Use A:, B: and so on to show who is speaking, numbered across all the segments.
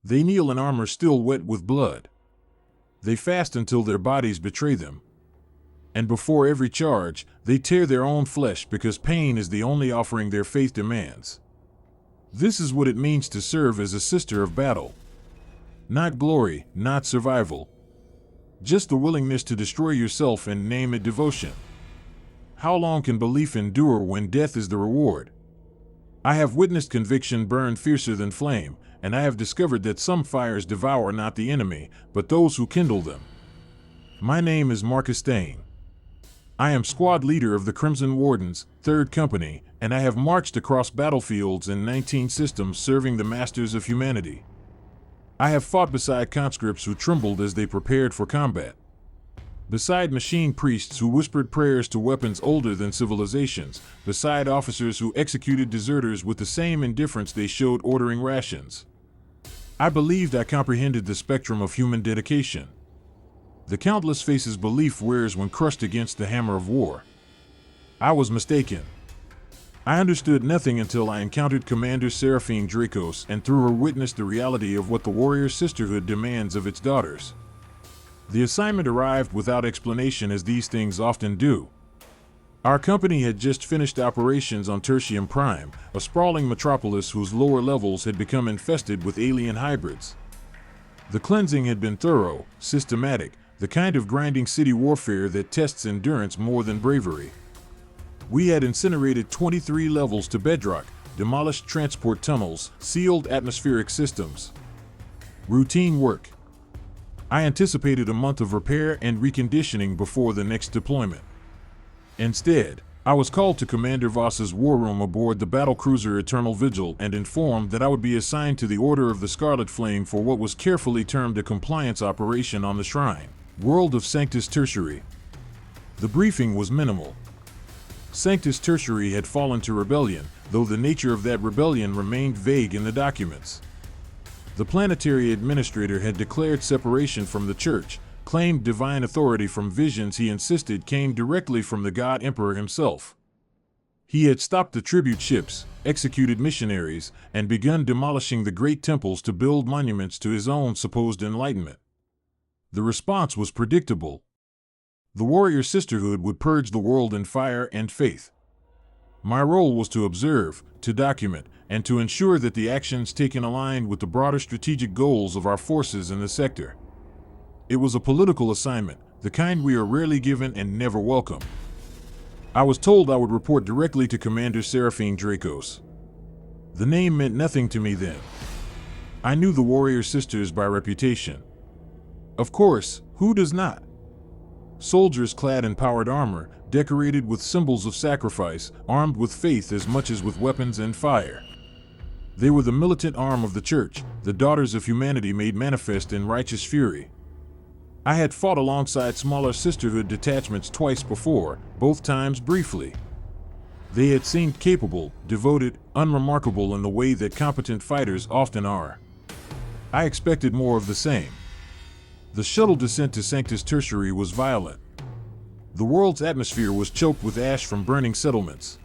A: They kneel in armor still wet with blood. They fast until their bodies betray them. And before every charge, they tear their own flesh because pain is the only offering their faith demands. This is what it means to serve as a sister of battle. Not glory, not survival. Just the willingness to destroy yourself and name it devotion. How long can belief endure when death is the reward? I have witnessed conviction burn fiercer than flame, and I have discovered that some fires devour not the enemy, but those who kindle them. My name is Marcus Stain. I am squad leader of the Crimson Wardens, 3rd Company, and I have marched across battlefields in 19 systems serving the masters of humanity. I have fought beside conscripts who trembled as they prepared for combat. Beside machine priests who whispered prayers to weapons older than civilizations, beside officers who executed deserters with the same indifference they showed ordering rations. I believed I comprehended the spectrum of human dedication. The countless faces belief wears when crushed against the hammer of war. I was mistaken. I understood nothing until I encountered Commander Seraphine Dracos and through her witnessed the reality of what the warrior sisterhood demands of its daughters. The assignment arrived without explanation, as these things often do. Our company had just finished operations on Tertium Prime, a sprawling metropolis whose lower levels had become infested with alien hybrids. The cleansing had been thorough, systematic, the kind of grinding city warfare that tests endurance more than bravery. We had incinerated 23 levels to bedrock, demolished transport tunnels, sealed atmospheric systems. Routine work. I anticipated a month of repair and reconditioning before the next deployment. Instead, I was called to Commander Voss's war room aboard the battlecruiser Eternal Vigil and informed that I would be assigned to the Order of the Scarlet Flame for what was carefully termed a compliance operation on the Shrine, World of Sanctus Tertiary. The briefing was minimal. Sanctus Tertiary had fallen to rebellion, though the nature of that rebellion remained vague in the documents. The planetary administrator had declared separation from the church, claimed divine authority from visions he insisted came directly from the God Emperor himself. He had stopped the tribute ships, executed missionaries, and begun demolishing the great temples to build monuments to his own supposed enlightenment. The response was predictable. The warrior sisterhood would purge the world in fire and faith. My role was to observe, to document, and to ensure that the actions taken aligned with the broader strategic goals of our forces in the sector. It was a political assignment, the kind we are rarely given and never welcome. I was told I would report directly to Commander Seraphine Dracos. The name meant nothing to me then. I knew the warrior sisters by reputation. Of course, who does not? Soldiers clad in powered armor, decorated with symbols of sacrifice, armed with faith as much as with weapons and fire. They were the militant arm of the church, the daughters of humanity made manifest in righteous fury. I had fought alongside smaller sisterhood detachments twice before, both times briefly. They had seemed capable, devoted, unremarkable in the way that competent fighters often are. I expected more of the same. The shuttle descent to Sanctus Tertiary was violent. The world's atmosphere was choked with ash from burning settlements.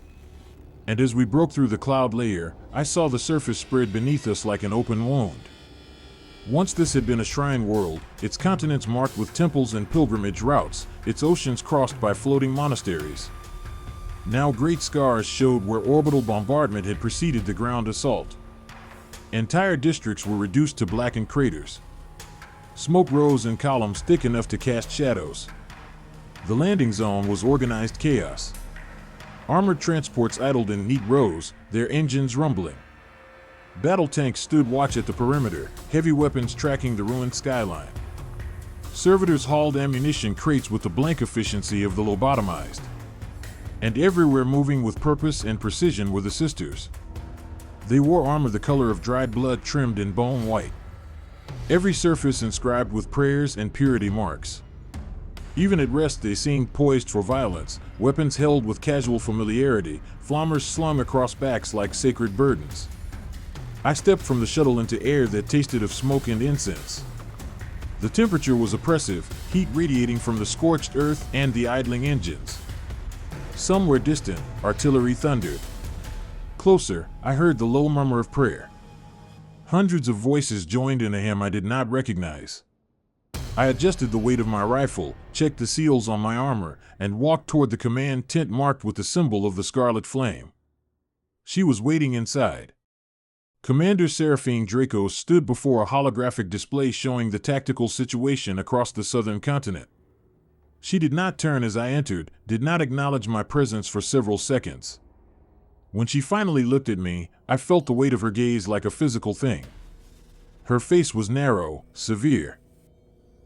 A: And as we broke through the cloud layer, I saw the surface spread beneath us like an open wound. Once this had been a shrine world, its continents marked with temples and pilgrimage routes, its oceans crossed by floating monasteries. Now great scars showed where orbital bombardment had preceded the ground assault. Entire districts were reduced to blackened craters. Smoke rose in columns thick enough to cast shadows. The landing zone was organized chaos. Armored transports idled in neat rows, their engines rumbling. Battle tanks stood watch at the perimeter, heavy weapons tracking the ruined skyline. Servitors hauled ammunition crates with the blank efficiency of the lobotomized. And everywhere moving with purpose and precision were the sisters. They wore armor the color of dried blood trimmed in bone white. Every surface inscribed with prayers and purity marks. Even at rest they seemed poised for violence, weapons held with casual familiarity, flammers slung across backs like sacred burdens. I stepped from the shuttle into air that tasted of smoke and incense. The temperature was oppressive, heat radiating from the scorched earth and the idling engines. Somewhere distant, artillery thundered. Closer, I heard the low murmur of prayer. Hundreds of voices joined in a hymn I did not recognize. I adjusted the weight of my rifle, checked the seals on my armor, and walked toward the command tent marked with the symbol of the Scarlet Flame. She was waiting inside. Commander Seraphine Draco stood before a holographic display showing the tactical situation across the southern continent. She did not turn as I entered, did not acknowledge my presence for several seconds. When she finally looked at me, I felt the weight of her gaze like a physical thing. Her face was narrow, severe.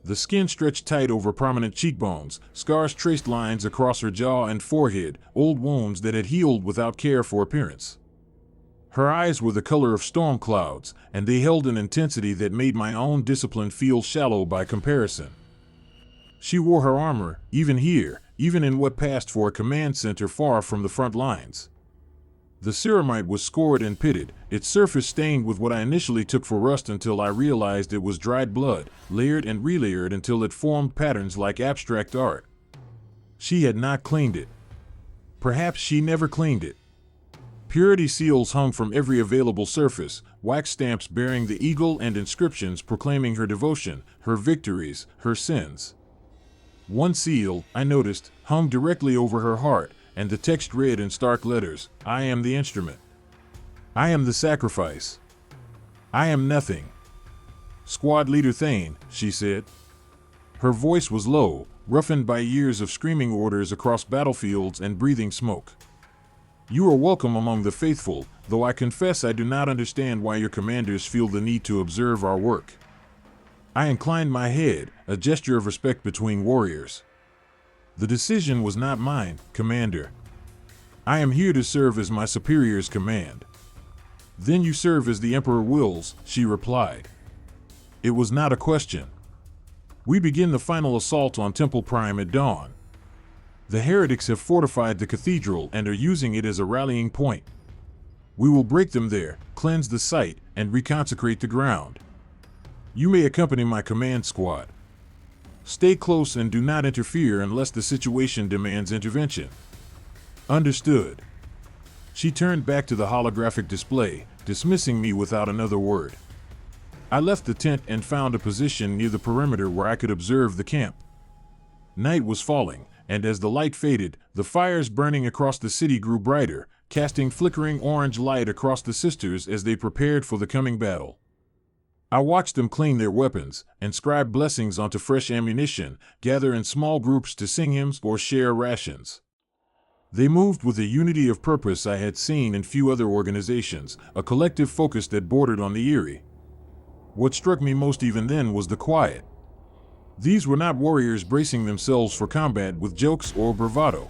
A: The skin stretched tight over prominent cheekbones, scars traced lines across her jaw and forehead, old wounds that had healed without care for appearance. Her eyes were the color of storm clouds, and they held an intensity that made my own discipline feel shallow by comparison. She wore her armor, even here, even in what passed for a command center far from the front lines. The ceramite was scored and pitted, its surface stained with what I initially took for rust until I realized it was dried blood, layered and relayered until it formed patterns like abstract art. She had not cleaned it. Perhaps she never cleaned it. Purity seals hung from every available surface, wax stamps bearing the eagle and inscriptions proclaiming her devotion, her victories, her sins. One seal, I noticed, hung directly over her heart, and the text read in stark letters, "I am the instrument. I am the sacrifice. I am nothing." "Squad Leader Thane," she said. Her voice was low, roughened by years of screaming orders across battlefields and breathing smoke. "You are welcome among the faithful, though I confess I do not understand why your commanders feel the need to observe our work." I inclined my head, a gesture of respect between warriors. "The decision was not mine, Commander. I am here to serve as my superior's command." "Then you serve as the Emperor wills," she replied. It was not a question. "We begin the final assault on Temple Prime at dawn. The heretics have fortified the cathedral and are using it as a rallying point. We will break them there, cleanse the site, and reconsecrate the ground. You may accompany my command squad. Stay close and do not interfere unless the situation demands intervention." "Understood." She turned back to the holographic display, dismissing me without another word. I left the tent and found a position near the perimeter where I could observe the camp. Night was falling, and as the light faded, the fires burning across the city grew brighter, casting flickering orange light across the sisters as they prepared for the coming battle. I watched them clean their weapons, inscribe blessings onto fresh ammunition, gather in small groups to sing hymns or share rations. They moved with a unity of purpose I had seen in few other organizations, a collective focus that bordered on the eerie. What struck me most even then was the quiet. These were not warriors bracing themselves for combat with jokes or bravado.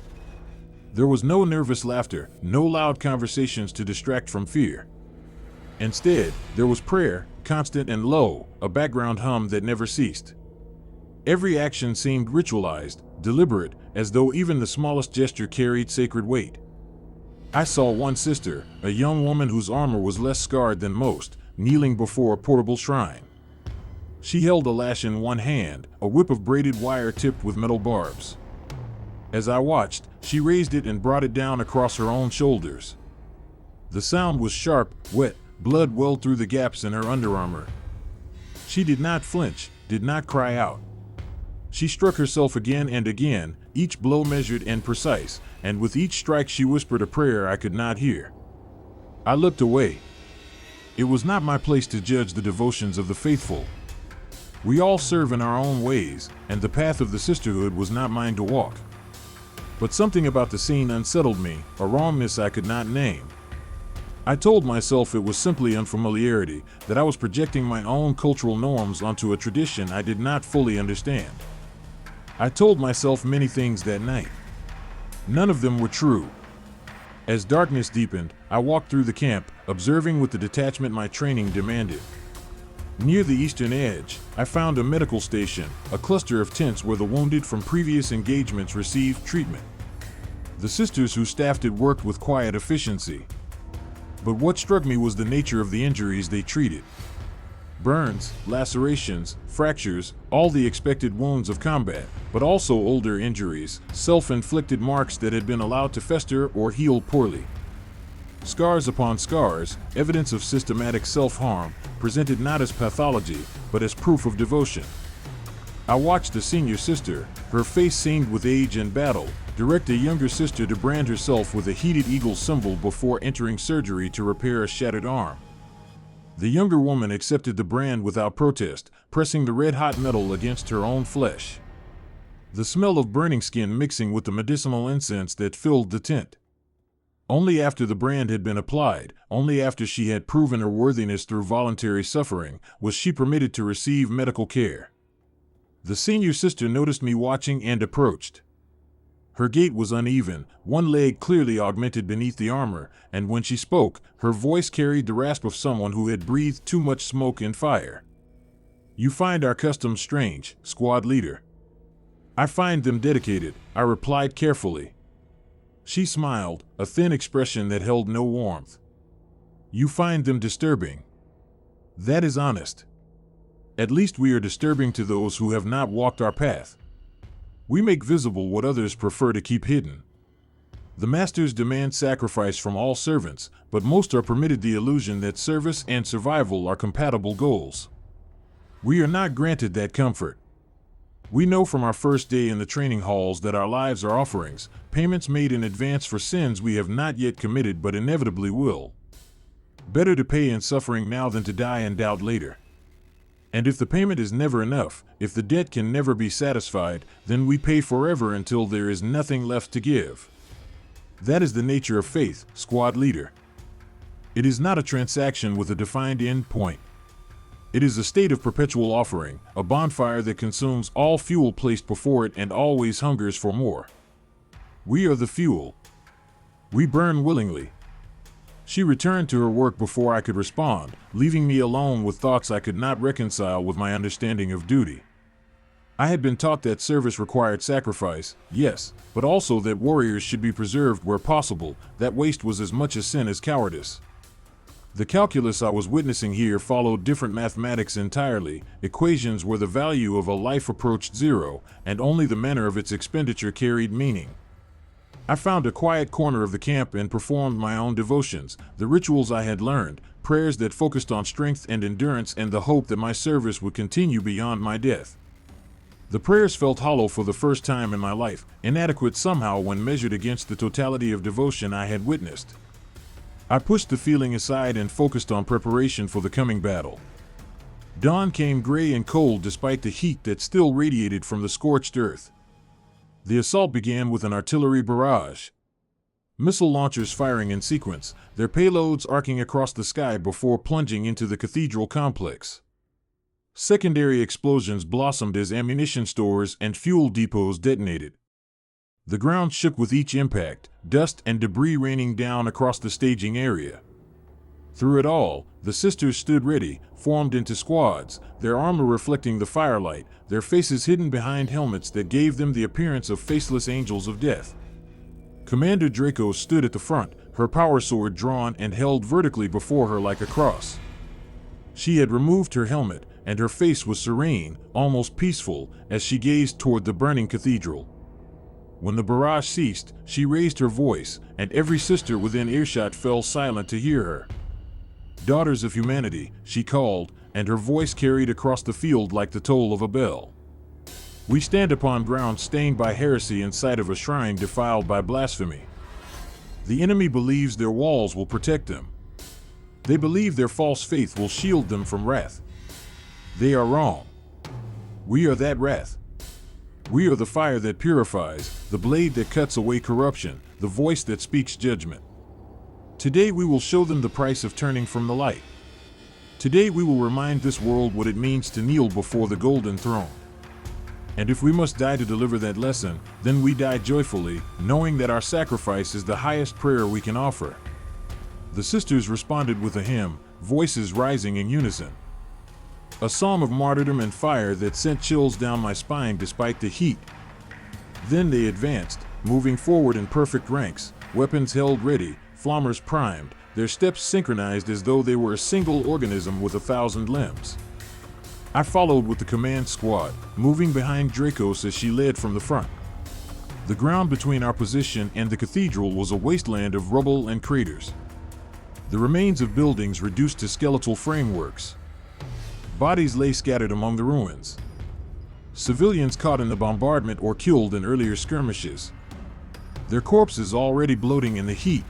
A: There was no nervous laughter, no loud conversations to distract from fear. Instead, there was prayer, constant and low, a background hum that never ceased. Every action seemed ritualized, deliberate, as though even the smallest gesture carried sacred weight. I saw one sister, a young woman whose armor was less scarred than most, kneeling before a portable shrine. She held a lash in one hand, a whip of braided wire tipped with metal barbs. As I watched, she raised it and brought it down across her own shoulders. The sound was sharp, wet. Blood welled through the gaps in her underarmor. She did not flinch, did not cry out. She struck herself again and again, each blow measured and precise, and with each strike she whispered a prayer I could not hear. I looked away. It was not my place to judge the devotions of the faithful. We all serve in our own ways, and the path of the sisterhood was not mine to walk. But something about the scene unsettled me, a wrongness I could not name. I told myself it was simply unfamiliarity, that I was projecting my own cultural norms onto a tradition I did not fully understand. I told myself many things that night. None of them were true. As darkness deepened, I walked through the camp, observing with the detachment my training demanded. Near the eastern edge, I found a medical station, a cluster of tents where the wounded from previous engagements received treatment. The sisters who staffed it worked with quiet efficiency. But what struck me was the nature of the injuries they treated. Burns, lacerations, fractures, all the expected wounds of combat, but also older injuries, self-inflicted marks that had been allowed to fester or heal poorly. Scars upon scars, evidence of systematic self-harm, presented not as pathology, but as proof of devotion. I watched the senior sister, her face seamed with age and battle, direct a younger sister to brand herself with a heated eagle symbol before entering surgery to repair a shattered arm. The younger woman accepted the brand without protest, pressing the red-hot metal against her own flesh. The smell of burning skin mixing with the medicinal incense that filled the tent. Only after the brand had been applied, only after she had proven her worthiness through voluntary suffering, was she permitted to receive medical care. The senior sister noticed me watching and approached. Her gait was uneven, one leg clearly augmented beneath the armor, and when she spoke, her voice carried the rasp of someone who had breathed too much smoke and fire. "You find our customs strange, squad leader." "I find them dedicated," I replied carefully. She smiled, a thin expression that held no warmth. "You find them disturbing." "That is honest. At least we are disturbing to those who have not walked our path. We make visible what others prefer to keep hidden. The masters demand sacrifice from all servants, but most are permitted the illusion that service and survival are compatible goals. We are not granted that comfort. We know from our first day in the training halls that our lives are offerings, payments made in advance for sins we have not yet committed but inevitably will. Better to pay in suffering now than to die in doubt later. And if the payment is never enough, if the debt can never be satisfied, then we pay forever until there is nothing left to give. That is the nature of faith, squad leader. It is not a transaction with a defined end point. It is a state of perpetual offering, a bonfire that consumes all fuel placed before it and always hungers for more. We are the fuel. We burn willingly. She returned to her work before I could respond, leaving me alone with thoughts I could not reconcile with my understanding of duty. I had been taught that service required sacrifice, yes, but also that warriors should be preserved where possible, that waste was as much a sin as cowardice. The calculus I was witnessing here followed different mathematics entirely, equations where the value of a life approached zero, and only the manner of its expenditure carried meaning. I found a quiet corner of the camp and performed my own devotions, the rituals I had learned, prayers that focused on strength and endurance and the hope that my service would continue beyond my death. The prayers felt hollow for the first time in my life, inadequate somehow when measured against the totality of devotion I had witnessed. I pushed the feeling aside and focused on preparation for the coming battle. Dawn came gray and cold despite the heat that still radiated from the scorched earth. The assault began with an artillery barrage. Missile launchers firing in sequence, their payloads arcing across the sky before plunging into the cathedral complex. Secondary explosions blossomed as ammunition stores and fuel depots detonated. The ground shook with each impact, dust and debris raining down across the staging area. Through it all, the sisters stood ready, formed into squads, their armor reflecting the firelight, their faces hidden behind helmets that gave them the appearance of faceless angels of death. Commander Draco stood at the front, her power sword drawn and held vertically before her like a cross. She had removed her helmet, and her face was serene, almost peaceful, as she gazed toward the burning cathedral. When the barrage ceased, she raised her voice, and every sister within earshot fell silent to hear her. "Daughters of humanity," she called, and her voice carried across the field like the toll of a bell. "We stand upon ground stained by heresy in sight of a shrine defiled by blasphemy. The enemy believes their walls will protect them. They believe their false faith will shield them from wrath. They are wrong. We are that wrath. We are the fire that purifies, the blade that cuts away corruption, the voice that speaks judgment. Today we will show them the price of turning from the light. Today we will remind this world what it means to kneel before the golden throne. And if we must die to deliver that lesson, then we die joyfully, knowing that our sacrifice is the highest prayer we can offer." The sisters responded with a hymn, voices rising in unison. A psalm of martyrdom and fire that sent chills down my spine despite the heat. Then they advanced, moving forward in perfect ranks, weapons held ready, flammers primed, their steps synchronized as though they were a single organism with 1,000 limbs. I followed with the command squad, moving behind Dracos as she led from the front. The ground between our position and the cathedral was a wasteland of rubble and craters. the remains of buildings reduced to skeletal frameworks. Bodies lay scattered among the ruins. Civilians caught in the bombardment or killed in earlier skirmishes, their corpses already bloating in the heat.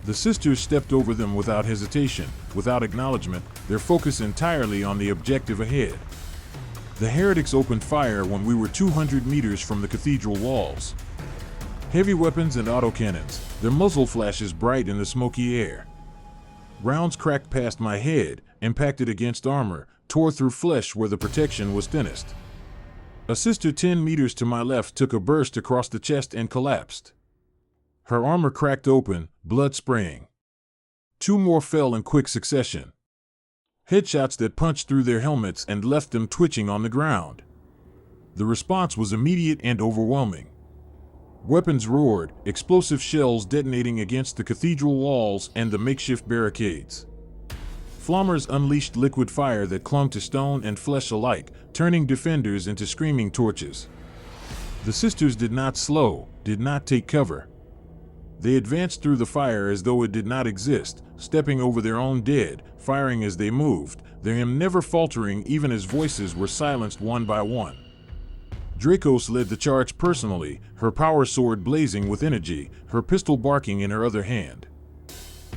A: The sisters stepped over them without hesitation, without acknowledgement, their focus entirely on the objective ahead. The heretics opened fire when we were 200 meters from the cathedral walls. Heavy weapons and autocannons, their muzzle flashes bright in the smoky air. Rounds cracked past my head, impacted against armor, tore through flesh where the protection was thinnest. A sister 10 meters to my left took a burst across the chest and collapsed. Her armor cracked open, blood spraying. 2 more fell in quick succession. Headshots that punched through their helmets and left them twitching on the ground. The response was immediate and overwhelming. Weapons roared, explosive shells detonating against the cathedral walls and the makeshift barricades. Flammers unleashed liquid fire that clung to stone and flesh alike, turning defenders into screaming torches. The sisters did not slow, did not take cover. They advanced through the fire as though it did not exist, stepping over their own dead, firing as they moved, their aim never faltering even as voices were silenced one by one. Dracos led the charge personally, her power sword blazing with energy, her pistol barking in her other hand.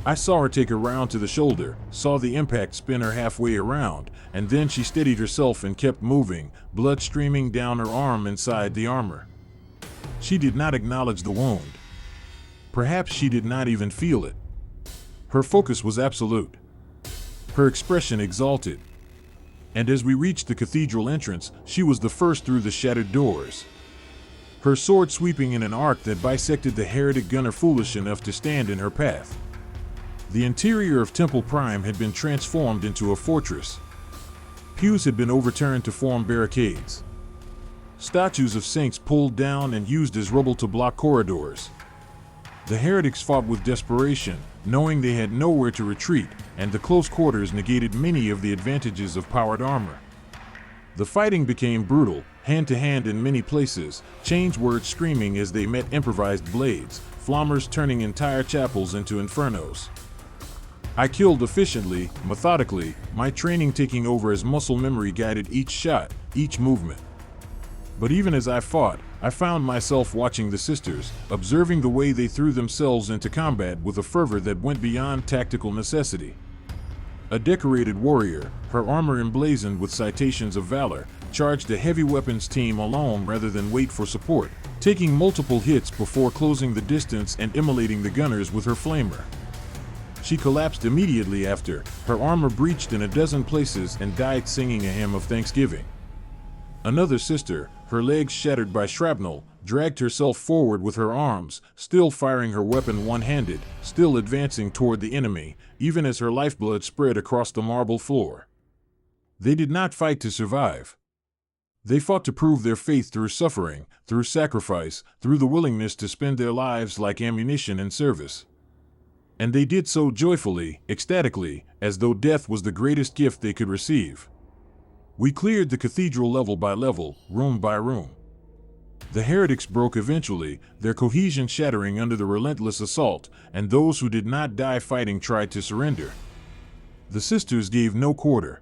A: I saw her take a round to the shoulder, saw the impact spin her halfway around, and then she steadied herself and kept moving, blood streaming down her arm inside the armor. She did not acknowledge the wound. Perhaps she did not even feel it. Her focus was absolute. Her expression exalted. And as we reached the cathedral entrance, she was the first through the shattered doors. Her sword sweeping in an arc that bisected the heretic gunner foolish enough to stand in her path. The interior of Temple Prime had been transformed into a fortress. Pews had been overturned to form barricades. Statues of saints pulled down and used as rubble to block corridors. The heretics fought with desperation, knowing they had nowhere to retreat, and the close quarters negated many of the advantages of powered armor. The fighting became brutal, hand-to-hand in many places, change words screaming as they met improvised blades, flammers turning entire chapels into infernos. I killed efficiently, methodically, my training taking over as muscle memory guided each shot, each movement. But even as I fought, I found myself watching the sisters, observing the way they threw themselves into combat with a fervor that went beyond tactical necessity. A decorated warrior, her armor emblazoned with citations of valor, charged a heavy weapons team alone rather than wait for support, taking multiple hits before closing the distance and immolating the gunners with her flamer. She collapsed immediately after, her armor breached in a dozen places and died singing a hymn of thanksgiving. Another sister, her legs shattered by shrapnel, dragged herself forward with her arms, still firing her weapon one-handed, still advancing toward the enemy, even as her lifeblood spread across the marble floor. They did not fight to survive. They fought to prove their faith through suffering, through sacrifice, through the willingness to spend their lives like ammunition in service. And they did so joyfully, ecstatically, as though death was the greatest gift they could receive. We cleared the cathedral level by level, room by room. The heretics broke eventually, their cohesion shattering under the relentless assault, and those who did not die fighting tried to surrender. The sisters gave no quarter.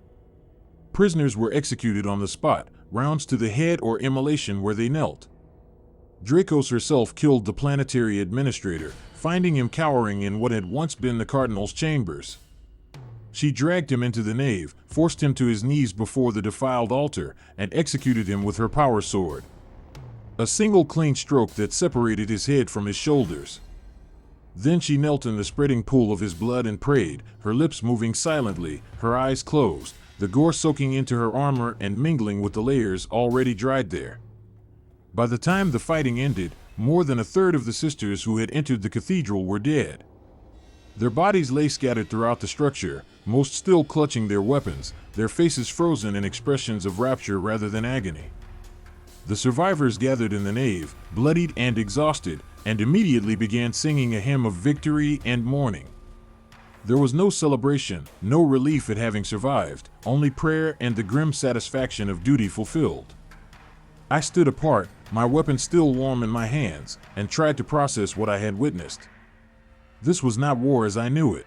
A: Prisoners were executed on the spot, rounds to the head or immolation where they knelt. Dracos herself killed the planetary administrator, finding him cowering in what had once been the cardinal's chambers. She dragged him into the nave, forced him to his knees before the defiled altar, and executed him with her power sword. A single clean stroke that separated his head from his shoulders. Then she knelt in the spreading pool of his blood and prayed, her lips moving silently, her eyes closed, the gore soaking into her armor and mingling with the layers already dried there. By the time the fighting ended, more than a third of the sisters who had entered the cathedral were dead. Their bodies lay scattered throughout the structure, most still clutching their weapons, their faces frozen in expressions of rapture rather than agony. The survivors gathered in the nave, bloodied and exhausted, and immediately began singing a hymn of victory and mourning. There was no celebration, no relief at having survived, only prayer and the grim satisfaction of duty fulfilled. I stood apart, my weapon still warm in my hands, and tried to process what I had witnessed. This was not war as I knew it.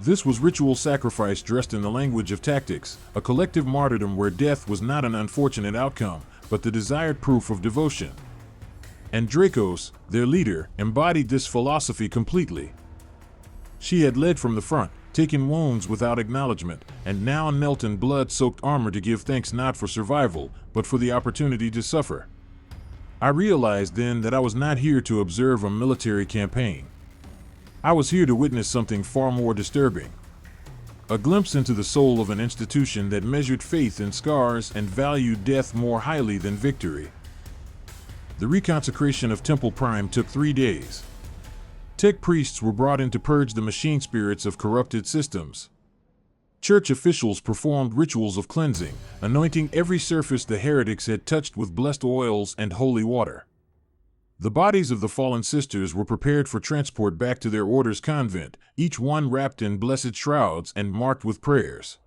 A: This was ritual sacrifice dressed in the language of tactics, a collective martyrdom where death was not an unfortunate outcome, but the desired proof of devotion. And Dracos, their leader, embodied this philosophy completely. She had led from the front, taken wounds without acknowledgement, and now knelt in blood-soaked armor to give thanks not for survival, but for the opportunity to suffer. I realized then that I was not here to observe a military campaign. I was here to witness something far more disturbing. A glimpse into the soul of an institution that measured faith in scars and valued death more highly than victory. The reconsecration of Temple Prime took 3 days. Tech priests were brought in to purge the machine spirits of corrupted systems. Church officials performed rituals of cleansing, anointing every surface the heretics had touched with blessed oils and holy water. The bodies of the fallen sisters were prepared for transport back to their order's convent, each one wrapped in blessed shrouds and marked with prayers.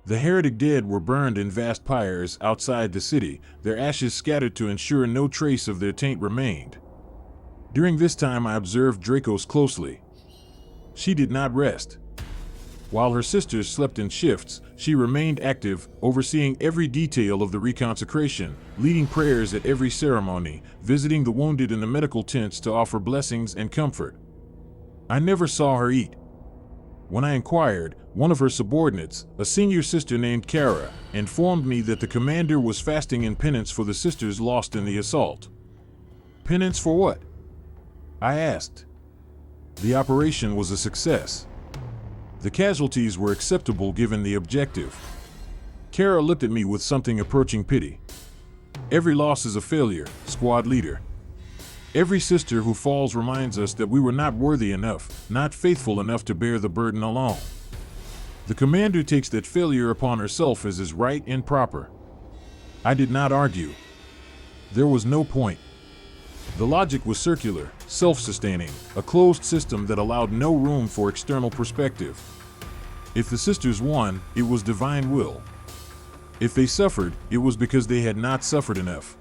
A: The heretic dead were burned in vast pyres outside the city, their ashes scattered to ensure no trace of their taint remained. During this time I observed Dracos closely. She did not rest. While her sisters slept in shifts, she remained active, overseeing every detail of the reconsecration, leading prayers at every ceremony, visiting the wounded in the medical tents to offer blessings and comfort. I never saw her eat. When I inquired, one of her subordinates, a senior sister named Kara, informed me that the commander was fasting in penance for the sisters lost in the assault. Penance for what? I asked. The operation was a success. The casualties were acceptable given the objective. Kara looked at me with something approaching pity. Every loss is a failure, squad leader. Every sister who falls reminds us that we were not worthy enough, not faithful enough to bear the burden alone. The commander takes that failure upon herself as is right and proper. I did not argue. There was no point. The logic was circular, self-sustaining, a closed system that allowed no room for external perspective. If the sisters won, it was divine will. If they suffered, it was because they had not suffered enough.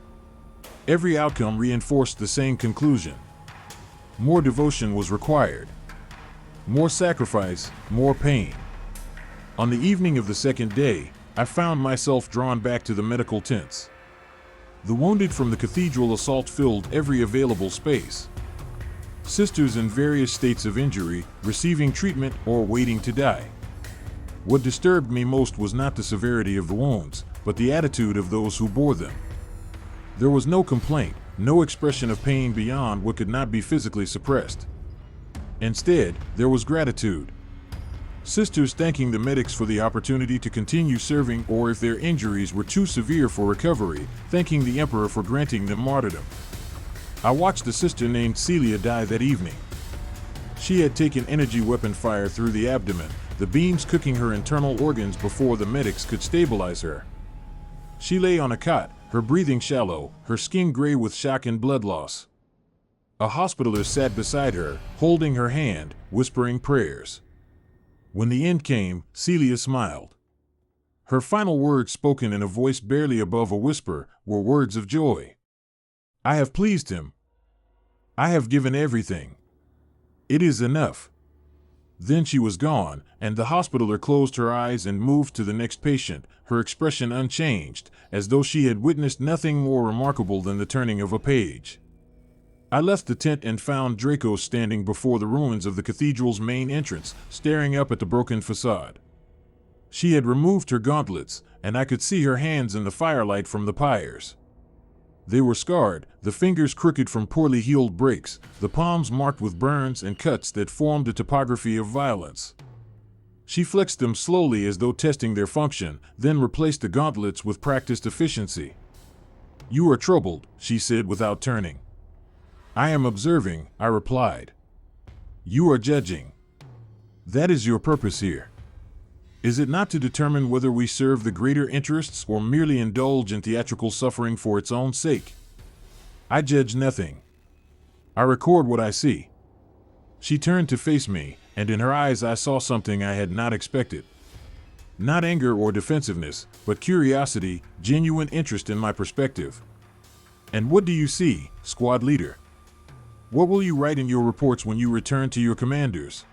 A: Every outcome reinforced the same conclusion. More devotion was required. More sacrifice, more pain. On the evening of the second day, I found myself drawn back to the medical tents. The wounded from the cathedral assault filled every available space. Sisters in various states of injury, receiving treatment or waiting to die. What disturbed me most was not the severity of the wounds, but the attitude of those who bore them. There was no complaint, no expression of pain beyond what could not be physically suppressed. Instead, there was gratitude. Sisters thanking the medics for the opportunity to continue serving, or if their injuries were too severe for recovery, thanking the Emperor for granting them martyrdom. I watched a sister named Celia die that evening. She had taken energy weapon fire through the abdomen, the beams cooking her internal organs before the medics could stabilize her. She lay on a cot, her breathing shallow, her skin gray with shock and blood loss. A hospitaler sat beside her, holding her hand, whispering prayers. When the end came, Celia smiled. Her final words, spoken in a voice barely above a whisper, were words of joy. I have pleased him. I have given everything. It is enough. Then she was gone, and the hospitaler closed her eyes and moved to the next patient, her expression unchanged, as though she had witnessed nothing more remarkable than the turning of a page. I left the tent and found Dracos standing before the ruins of the cathedral's main entrance, staring up at the broken facade. She had removed her gauntlets, and I could see her hands in the firelight from the pyres. They were scarred, the fingers crooked from poorly healed breaks, the palms marked with burns and cuts that formed a topography of violence. She flexed them slowly as though testing their function, then replaced the gauntlets with practiced efficiency. You are troubled, she said without turning. I am observing, I replied. You are judging. That is your purpose here. Is it not to determine whether we serve the greater interests or merely indulge in theatrical suffering for its own sake? I judge nothing. I record what I see. She turned to face me, and in her eyes I saw something I had not expected. Not anger or defensiveness, but curiosity, genuine interest in my perspective. And what do you see, squad leader? What will you write in your reports when you return to your commanders?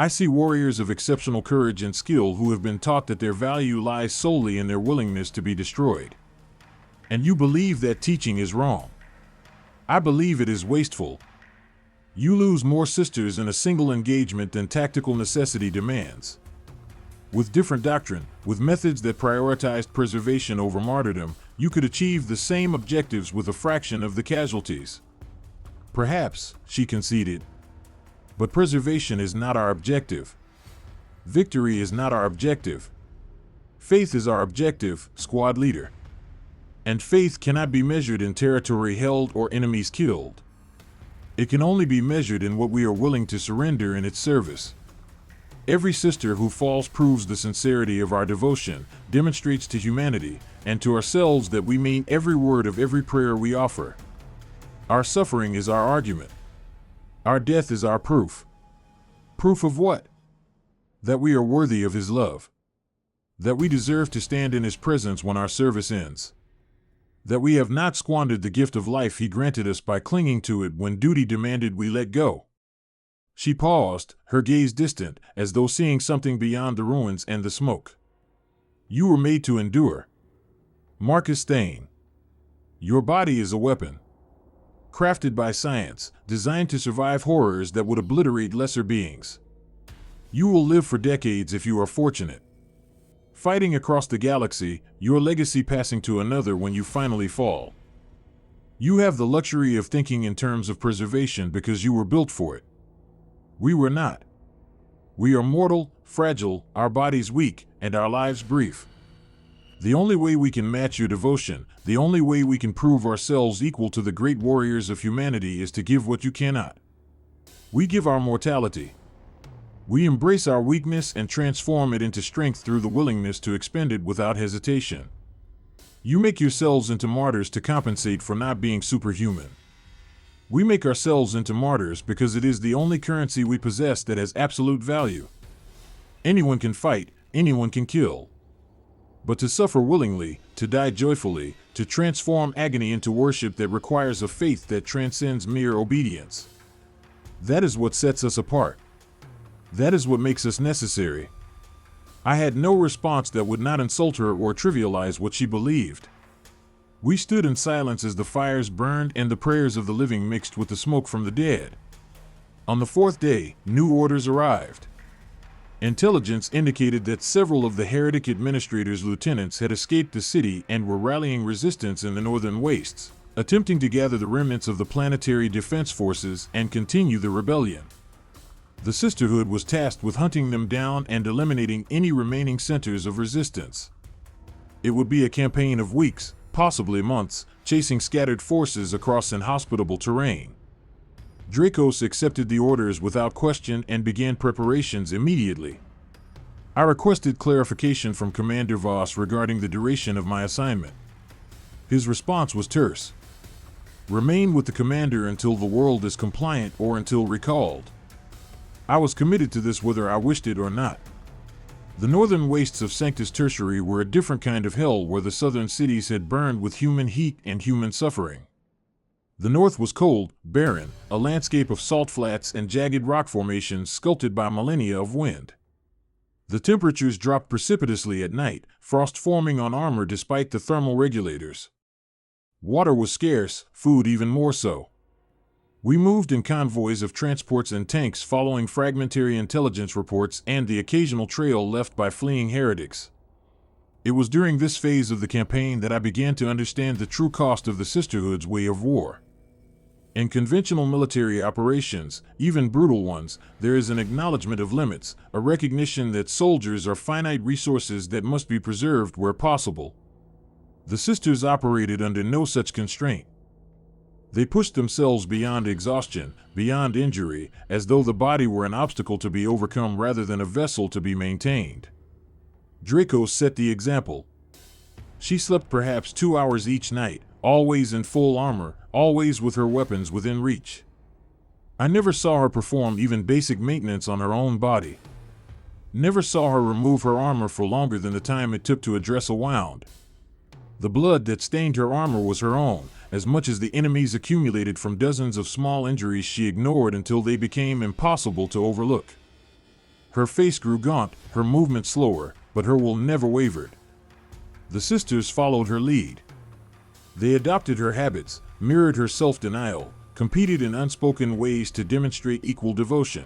A: I see warriors of exceptional courage and skill who have been taught that their value lies solely in their willingness to be destroyed. And you believe that teaching is wrong. I believe it is wasteful. You lose more sisters in a single engagement than tactical necessity demands. With different doctrine, with methods that prioritized preservation over martyrdom, you could achieve the same objectives with a fraction of the casualties. Perhaps, she conceded. But preservation is not our objective. Victory is not our objective. Faith is our objective, squad leader. And faith cannot be measured in territory held or enemies killed. It can only be measured in what we are willing to surrender in its service. Every sister who falls proves the sincerity of our devotion, demonstrates to humanity and to ourselves that we mean every word of every prayer we offer. Our suffering is our argument. Our death is our proof. Proof of what? That we are worthy of His love. That we deserve to stand in His presence when our service ends. That we have not squandered the gift of life He granted us by clinging to it when duty demanded we let go. She paused, her gaze distant, as though seeing something beyond the ruins and the smoke. You were made to endure. Marcus Thane. Your body is a weapon. Crafted by science, designed to survive horrors that would obliterate lesser beings. You will live for decades if you are fortunate. Fighting across the galaxy, your legacy passing to another when you finally fall. You have the luxury of thinking in terms of preservation because you were built for it. We were not. We are mortal, fragile, our bodies weak, and our lives brief. The only way we can match your devotion, the only way we can prove ourselves equal to the great warriors of humanity is to give what you cannot. We give our mortality. We embrace our weakness and transform it into strength through the willingness to expend it without hesitation. You make yourselves into martyrs to compensate for not being superhuman. We make ourselves into martyrs because it is the only currency we possess that has absolute value. Anyone can fight, anyone can kill. But to suffer willingly, to die joyfully, to transform agony into worship that requires a faith that transcends mere obedience. That is what sets us apart. That is what makes us necessary. I had no response that would not insult her or trivialize what she believed. We stood in silence as the fires burned and the prayers of the living mixed with the smoke from the dead. On the fourth day, new orders arrived. Intelligence indicated that several of the heretic administrator's lieutenants had escaped the city and were rallying resistance in the northern wastes, attempting to gather the remnants of the planetary defense forces and continue the rebellion. The Sisterhood was tasked with hunting them down and eliminating any remaining centers of resistance. It would be a campaign of weeks, possibly months, chasing scattered forces across inhospitable terrain. Dracos accepted the orders without question and began preparations immediately. I requested clarification from Commander Voss regarding the duration of my assignment. His response was terse. Remain with the commander until the world is compliant or until recalled. I was committed to this whether I wished it or not. The northern wastes of Sanctus Tertiary were a different kind of hell where the southern cities had burned with human heat and human suffering. The north was cold, barren, a landscape of salt flats and jagged rock formations sculpted by millennia of wind. The temperatures dropped precipitously at night, frost forming on armor despite the thermal regulators. Water was scarce, food even more so. We moved in convoys of transports and tanks following fragmentary intelligence reports and the occasional trail left by fleeing heretics. It was during this phase of the campaign that I began to understand the true cost of the Sisterhood's way of war. In conventional military operations, even brutal ones, there is an acknowledgement of limits, a recognition that soldiers are finite resources that must be preserved where possible. The Sisters operated under no such constraint. They pushed themselves beyond exhaustion, beyond injury, as though the body were an obstacle to be overcome rather than a vessel to be maintained. Dracos set the example. She slept perhaps 2 hours each night, always in full armor, always with her weapons within reach. I never saw her perform even basic maintenance on her own body. Never saw her remove her armor for longer than the time it took to address a wound. The blood that stained her armor was her own, as much as the enemy's accumulated from dozens of small injuries she ignored until they became impossible to overlook. Her face grew gaunt, her movement slower, but her will never wavered. The sisters followed her lead. They adopted her habits, mirrored her self-denial, competed in unspoken ways to demonstrate equal devotion.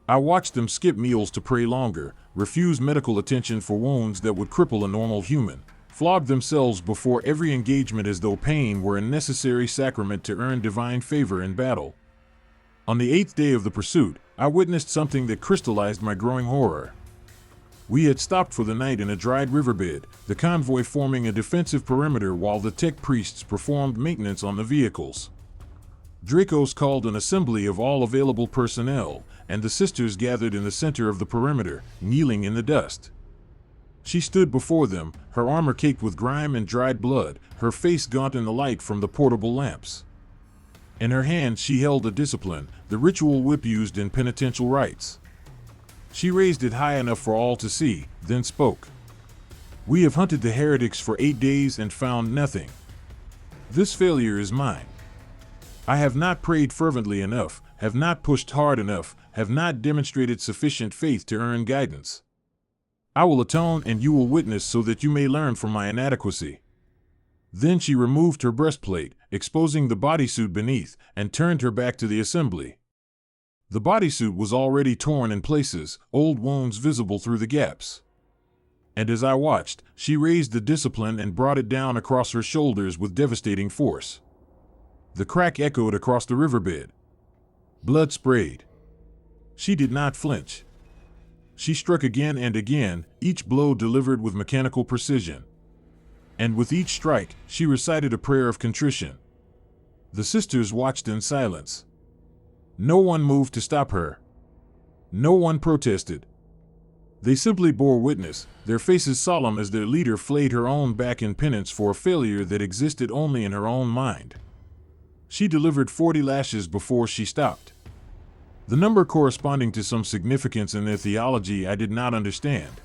A: I watched them skip meals to pray longer, refuse medical attention for wounds that would cripple a normal human, flog themselves before every engagement as though pain were a necessary sacrament to earn divine favor in battle. On the 8th day of the pursuit, I witnessed something that crystallized my growing horror. We had stopped for the night in a dried riverbed, the convoy forming a defensive perimeter while the tech priests performed maintenance on the vehicles. Dracos called an assembly of all available personnel, and the sisters gathered in the center of the perimeter, kneeling in the dust. She stood before them, her armor caked with grime and dried blood, her face gaunt in the light from the portable lamps. In her hand she held a discipline, the ritual whip used in penitential rites. She raised it high enough for all to see, then spoke. "We have hunted the heretics for 8 days and found nothing. This failure is mine. I have not prayed fervently enough, have not pushed hard enough, have not demonstrated sufficient faith to earn guidance. I will atone and you will witness so that you may learn from my inadequacy." Then she removed her breastplate, exposing the bodysuit beneath, and turned her back to the assembly. The bodysuit was already torn in places, old wounds visible through the gaps. And as I watched, she raised the discipline and brought it down across her shoulders with devastating force. The crack echoed across the riverbed. Blood sprayed. She did not flinch. She struck again and again, each blow delivered with mechanical precision. And with each strike, she recited a prayer of contrition. The sisters watched in silence. No one moved to stop her. No one protested. They simply bore witness, their faces solemn as their leader flayed her own back in penance for a failure that existed only in her own mind. She delivered 40 lashes before she stopped. The number corresponding to some significance in their theology I did not understand.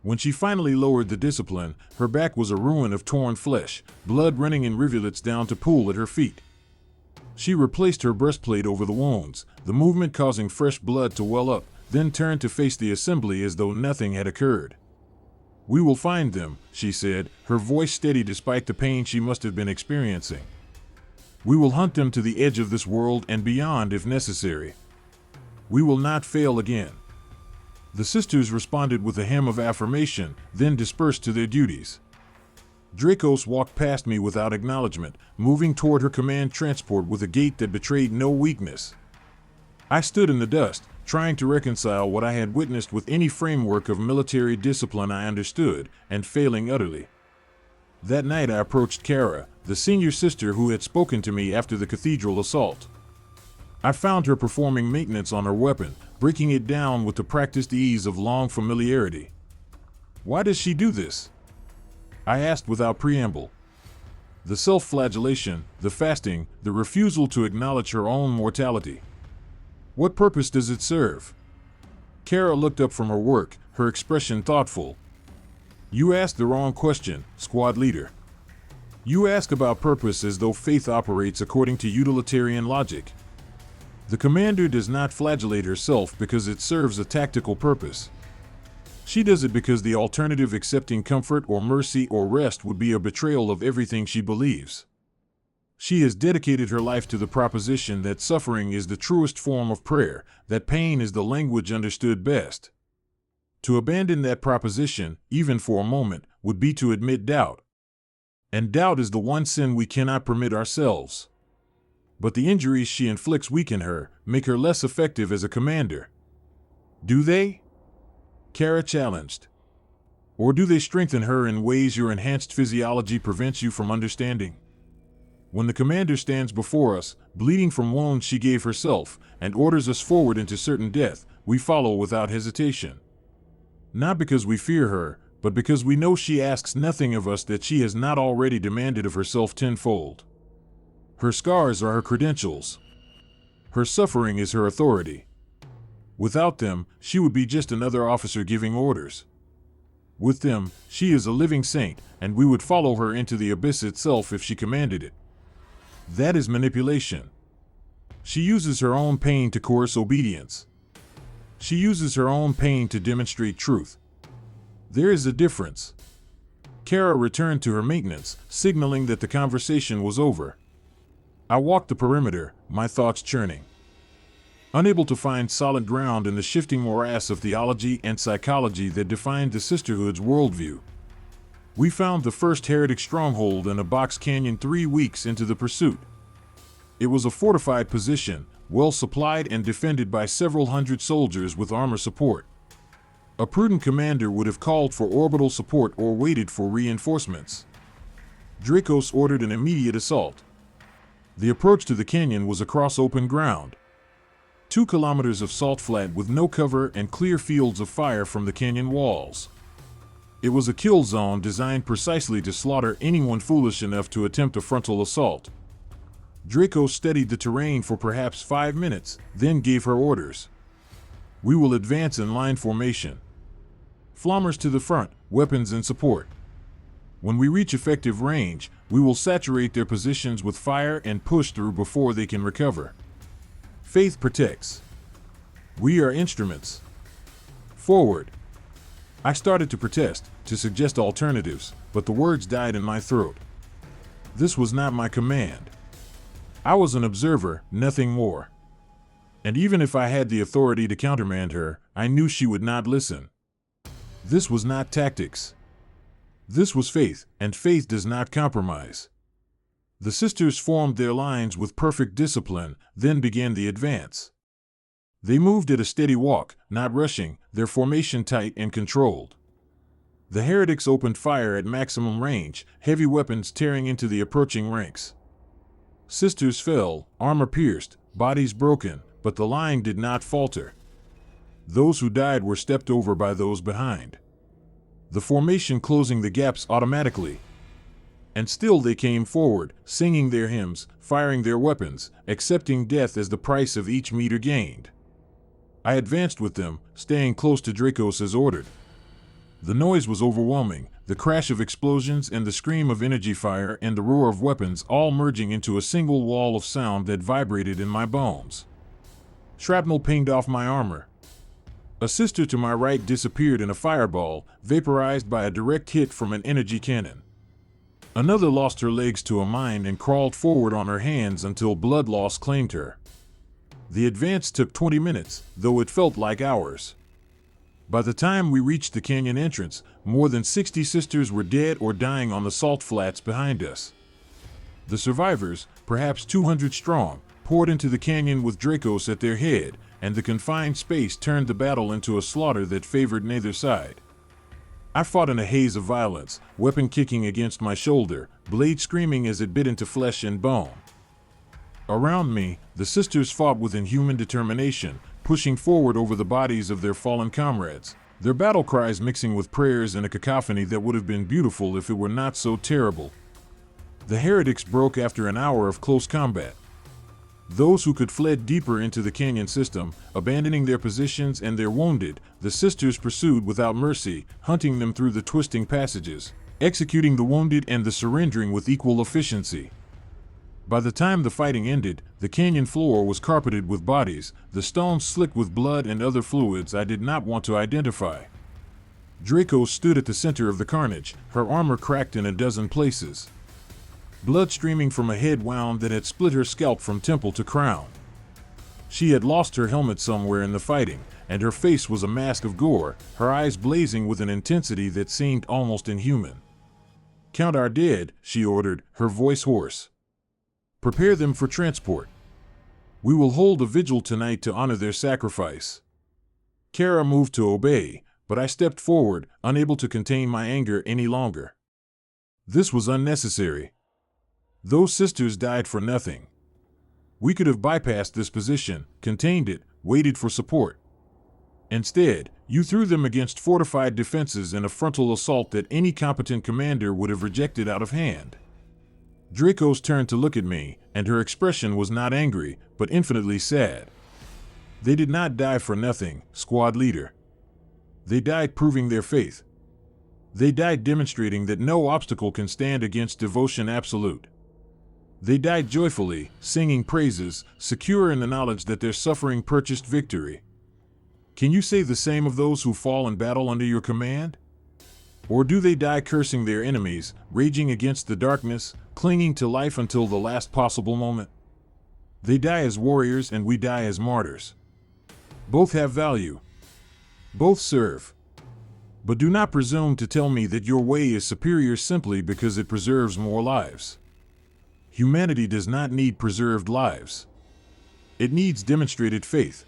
A: When she finally lowered the discipline, her back was a ruin of torn flesh, blood running in rivulets down to pool at her feet. She replaced her breastplate over the wounds, the movement causing fresh blood to well up, then turned to face the assembly as though nothing had occurred. "We will find them," she said, her voice steady despite the pain she must have been experiencing. "We will hunt them to the edge of this world and beyond if necessary. We will not fail again." The sisters responded with a hymn of affirmation, then dispersed to their duties. Dracos walked past me without acknowledgement, moving toward her command transport with a gait that betrayed no weakness. I stood in the dust, trying to reconcile what I had witnessed with any framework of military discipline I understood, and failing utterly. That night I approached Kara, the senior sister who had spoken to me after the cathedral assault. I found her performing maintenance on her weapon, breaking it down with the practiced ease of long familiarity. "Why does she do this?" I asked without preamble. The self-flagellation, the fasting, the refusal to acknowledge her own mortality. What purpose does it serve? Kara looked up from her work, her expression thoughtful. "You asked the wrong question, squad leader. You ask about purpose as though faith operates according to utilitarian logic. The commander does not flagellate herself because it serves a tactical purpose. She does it because the alternative accepting comfort or mercy or rest would be a betrayal of everything she believes. She has dedicated her life to the proposition that suffering is the truest form of prayer, that pain is the language understood best. To abandon that proposition, even for a moment, would be to admit doubt. And doubt is the one sin we cannot permit ourselves. But the injuries she inflicts weaken her, make her less effective as a commander. Do they?" Kara challenged. "Or do they strengthen her in ways your enhanced physiology prevents you from understanding? When the commander stands before us, bleeding from wounds she gave herself, and orders us forward into certain death, we follow without hesitation. Not because we fear her, but because we know she asks nothing of us that she has not already demanded of herself tenfold. Her scars are her credentials. Her suffering is her authority. Without them, she would be just another officer giving orders. With them, she is a living saint, and we would follow her into the abyss itself if she commanded it. That is manipulation. She uses her own pain to coerce obedience. She uses her own pain to demonstrate truth. There is a difference. Kara returned to her maintenance, signaling that the conversation was over. I walked the perimeter, my thoughts churning. Unable to find solid ground in the shifting morass of theology and psychology that defined the Sisterhood's worldview. We found the first heretic stronghold in a box canyon 3 weeks into the pursuit. It was a fortified position, well supplied and defended by several hundred soldiers with armor support. A prudent commander would have called for orbital support or waited for reinforcements. Dracos ordered an immediate assault. The approach to the canyon was across open ground. 2 kilometers of salt flat with no cover and clear fields of fire from the canyon walls. It was a kill zone designed precisely to slaughter anyone foolish enough to attempt a frontal assault. Draco studied the terrain for perhaps 5 minutes, then gave her orders. We will advance in line formation. Flommers to the front, weapons in support. When we reach effective range, we will saturate their positions with fire and push through before they can recover. Faith protects. We are instruments. Forward. I started to protest, to suggest alternatives, but the words died in my throat. This was not my command. I was an observer, nothing more. And even if I had the authority to countermand her, I knew she would not listen. This was not tactics. This was faith, and faith does not compromise. The sisters formed their lines with perfect discipline, then began the advance. They moved at a steady walk, not rushing, their formation tight and controlled. The heretics opened fire at maximum range, heavy weapons tearing into the approaching ranks. Sisters fell, armor pierced, bodies broken, but the line did not falter. Those who died were stepped over by those behind. The formation closing the gaps automatically. And still they came forward, singing their hymns, firing their weapons, accepting death as the price of each meter gained. I advanced with them, staying close to Dracos as ordered. The noise was overwhelming, the crash of explosions and the scream of energy fire and the roar of weapons all merging into a single wall of sound that vibrated in my bones. Shrapnel pinged off my armor. A sister to my right disappeared in a fireball, vaporized by a direct hit from an energy cannon. Another lost her legs to a mine and crawled forward on her hands until blood loss claimed her. The advance took 20 minutes, though it felt like hours. By the time we reached the canyon entrance, more than 60 sisters were dead or dying on the salt flats behind us. The survivors, perhaps 200 strong, poured into the canyon with Dracos at their head, and the confined space turned the battle into a slaughter that favored neither side. I fought in a haze of violence, weapon kicking against my shoulder, blade screaming as it bit into flesh and bone. Around me, the sisters fought with inhuman determination, pushing forward over the bodies of their fallen comrades, their battle cries mixing with prayers in a cacophony that would have been beautiful if it were not so terrible. The heretics broke after an hour of close combat. Those who could fled deeper into the canyon system, abandoning their positions and their wounded, the sisters pursued without mercy, hunting them through the twisting passages, executing the wounded and the surrendering with equal efficiency. By the time the fighting ended, the canyon floor was carpeted with bodies, the stones slick with blood and other fluids I did not want to identify. Draco stood at the center of the carnage, her armor cracked in a dozen places. Blood streaming from a head wound that had split her scalp from temple to crown. She had lost her helmet somewhere in the fighting, and her face was a mask of gore, her eyes blazing with an intensity that seemed almost inhuman. "Count our dead," she ordered, her voice hoarse. "Prepare them for transport. We will hold a vigil tonight to honor their sacrifice." Kara moved to obey, but I stepped forward, unable to contain my anger any longer. This was unnecessary. Those sisters died for nothing. We could have bypassed this position, contained it, waited for support. Instead, you threw them against fortified defenses in a frontal assault that any competent commander would have rejected out of hand. Dracos turned to look at me, and her expression was not angry, but infinitely sad. They did not die for nothing, squad leader. They died proving their faith. They died demonstrating that no obstacle can stand against devotion absolute. They died joyfully, singing praises, secure in the knowledge that their suffering purchased victory. Can you say the same of those who fall in battle under your command? Or do they die cursing their enemies, raging against the darkness, clinging to life until the last possible moment? They die as warriors and we die as martyrs. Both have value. Both serve. But do not presume to tell me that your way is superior simply because it preserves more lives. Humanity does not need preserved lives. It needs demonstrated faith.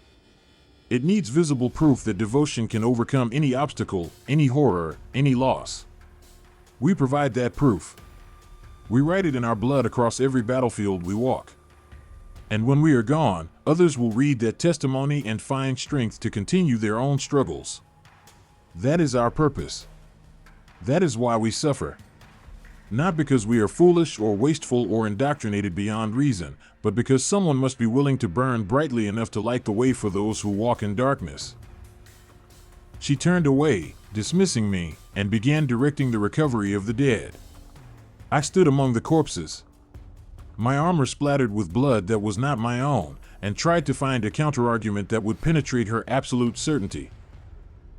A: It needs visible proof that devotion can overcome any obstacle, any horror, any loss. We provide that proof. We write it in our blood across every battlefield we walk. And when we are gone, others will read that testimony and find strength to continue their own struggles. That is our purpose. That is why we suffer. Not because we are foolish or wasteful or indoctrinated beyond reason, but because someone must be willing to burn brightly enough to light the way for those who walk in darkness. She turned away, dismissing me, and began directing the recovery of the dead. I stood among the corpses. My armor splattered with blood that was not my own, and tried to find a counterargument that would penetrate her absolute certainty.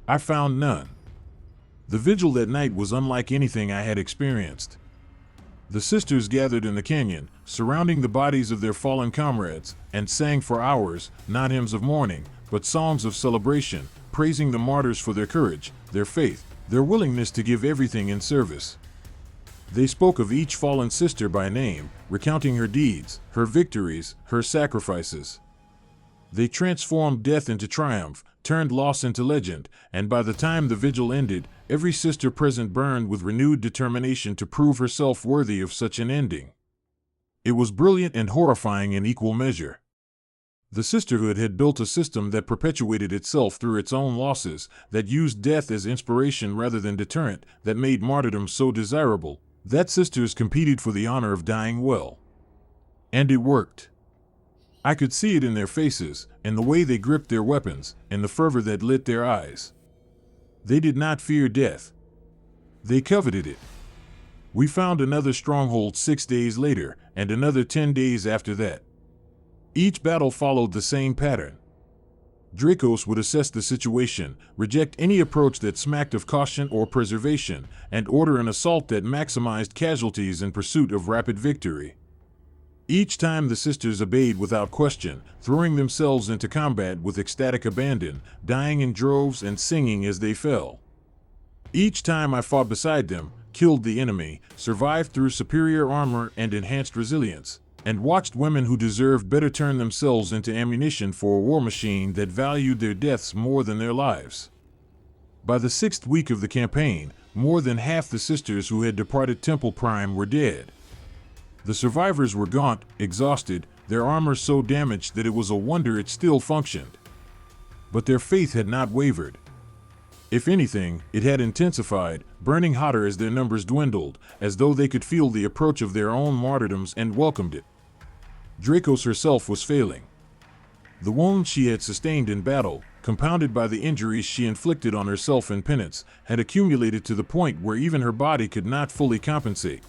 A: I found none. The vigil that night was unlike anything I had experienced. The sisters gathered in the canyon, surrounding the bodies of their fallen comrades, and sang for hours, not hymns of mourning, but songs of celebration, praising the martyrs for their courage, their faith, their willingness to give everything in service. They spoke of each fallen sister by name, recounting her deeds, her victories, her sacrifices. They transformed death into triumph, turned loss into legend, and by the time the vigil ended, every sister present burned with renewed determination to prove herself worthy of such an ending. It was brilliant and horrifying in equal measure. The sisterhood had built a system that perpetuated itself through its own losses, that used death as inspiration rather than deterrent, that made martyrdom so desirable, that sisters competed for the honor of dying well. And it worked. I could see it in their faces, in the way they gripped their weapons, in the fervor that lit their eyes. They did not fear death. They coveted it. We found another stronghold 6 days later, and another 10 days after that. Each battle followed the same pattern. Dracos would assess the situation, reject any approach that smacked of caution or preservation, and order an assault that maximized casualties in pursuit of rapid victory. Each time the sisters obeyed without question, throwing themselves into combat with ecstatic abandon, dying in droves and singing as they fell. Each time I fought beside them, killed the enemy, survived through superior armor and enhanced resilience, and watched women who deserved better turn themselves into ammunition for a war machine that valued their deaths more than their lives. By the 6th week of the campaign, more than half the sisters who had departed Temple Prime were dead. The survivors were gaunt, exhausted, their armor so damaged that it was a wonder it still functioned. But their faith had not wavered. If anything, it had intensified, burning hotter as their numbers dwindled, as though they could feel the approach of their own martyrdoms and welcomed it. Dracos herself was failing. The wounds she had sustained in battle, compounded by the injuries she inflicted on herself in penance, had accumulated to the point where even her body could not fully compensate.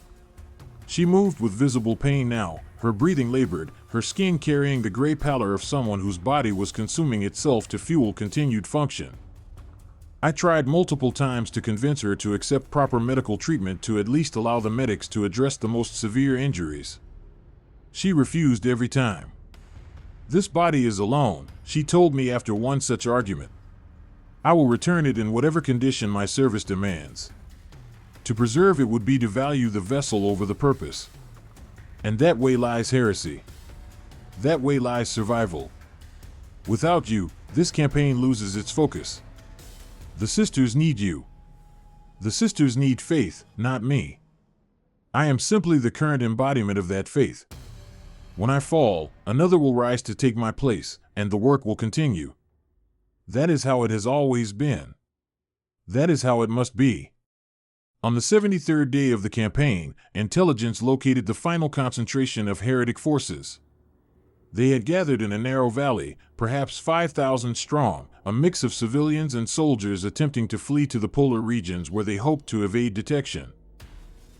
A: She moved with visible pain now, her breathing labored, her skin carrying the gray pallor of someone whose body was consuming itself to fuel continued function. I tried multiple times to convince her to accept proper medical treatment to at least allow the medics to address the most severe injuries. She refused every time. "This body is alone," she told me after one such argument. "I will return it in whatever condition my service demands. To preserve it would be to value the vessel over the purpose. And that way lies heresy. That way lies survival. Without you, this campaign loses its focus. The sisters need you. The sisters need faith, not me. I am simply the current embodiment of that faith. When I fall, another will rise to take my place, and the work will continue. That is how it has always been. That is how it must be." On the 73rd day of the campaign, intelligence located the final concentration of heretic forces. They had gathered in a narrow valley, perhaps 5,000 strong, a mix of civilians and soldiers attempting to flee to the polar regions where they hoped to evade detection.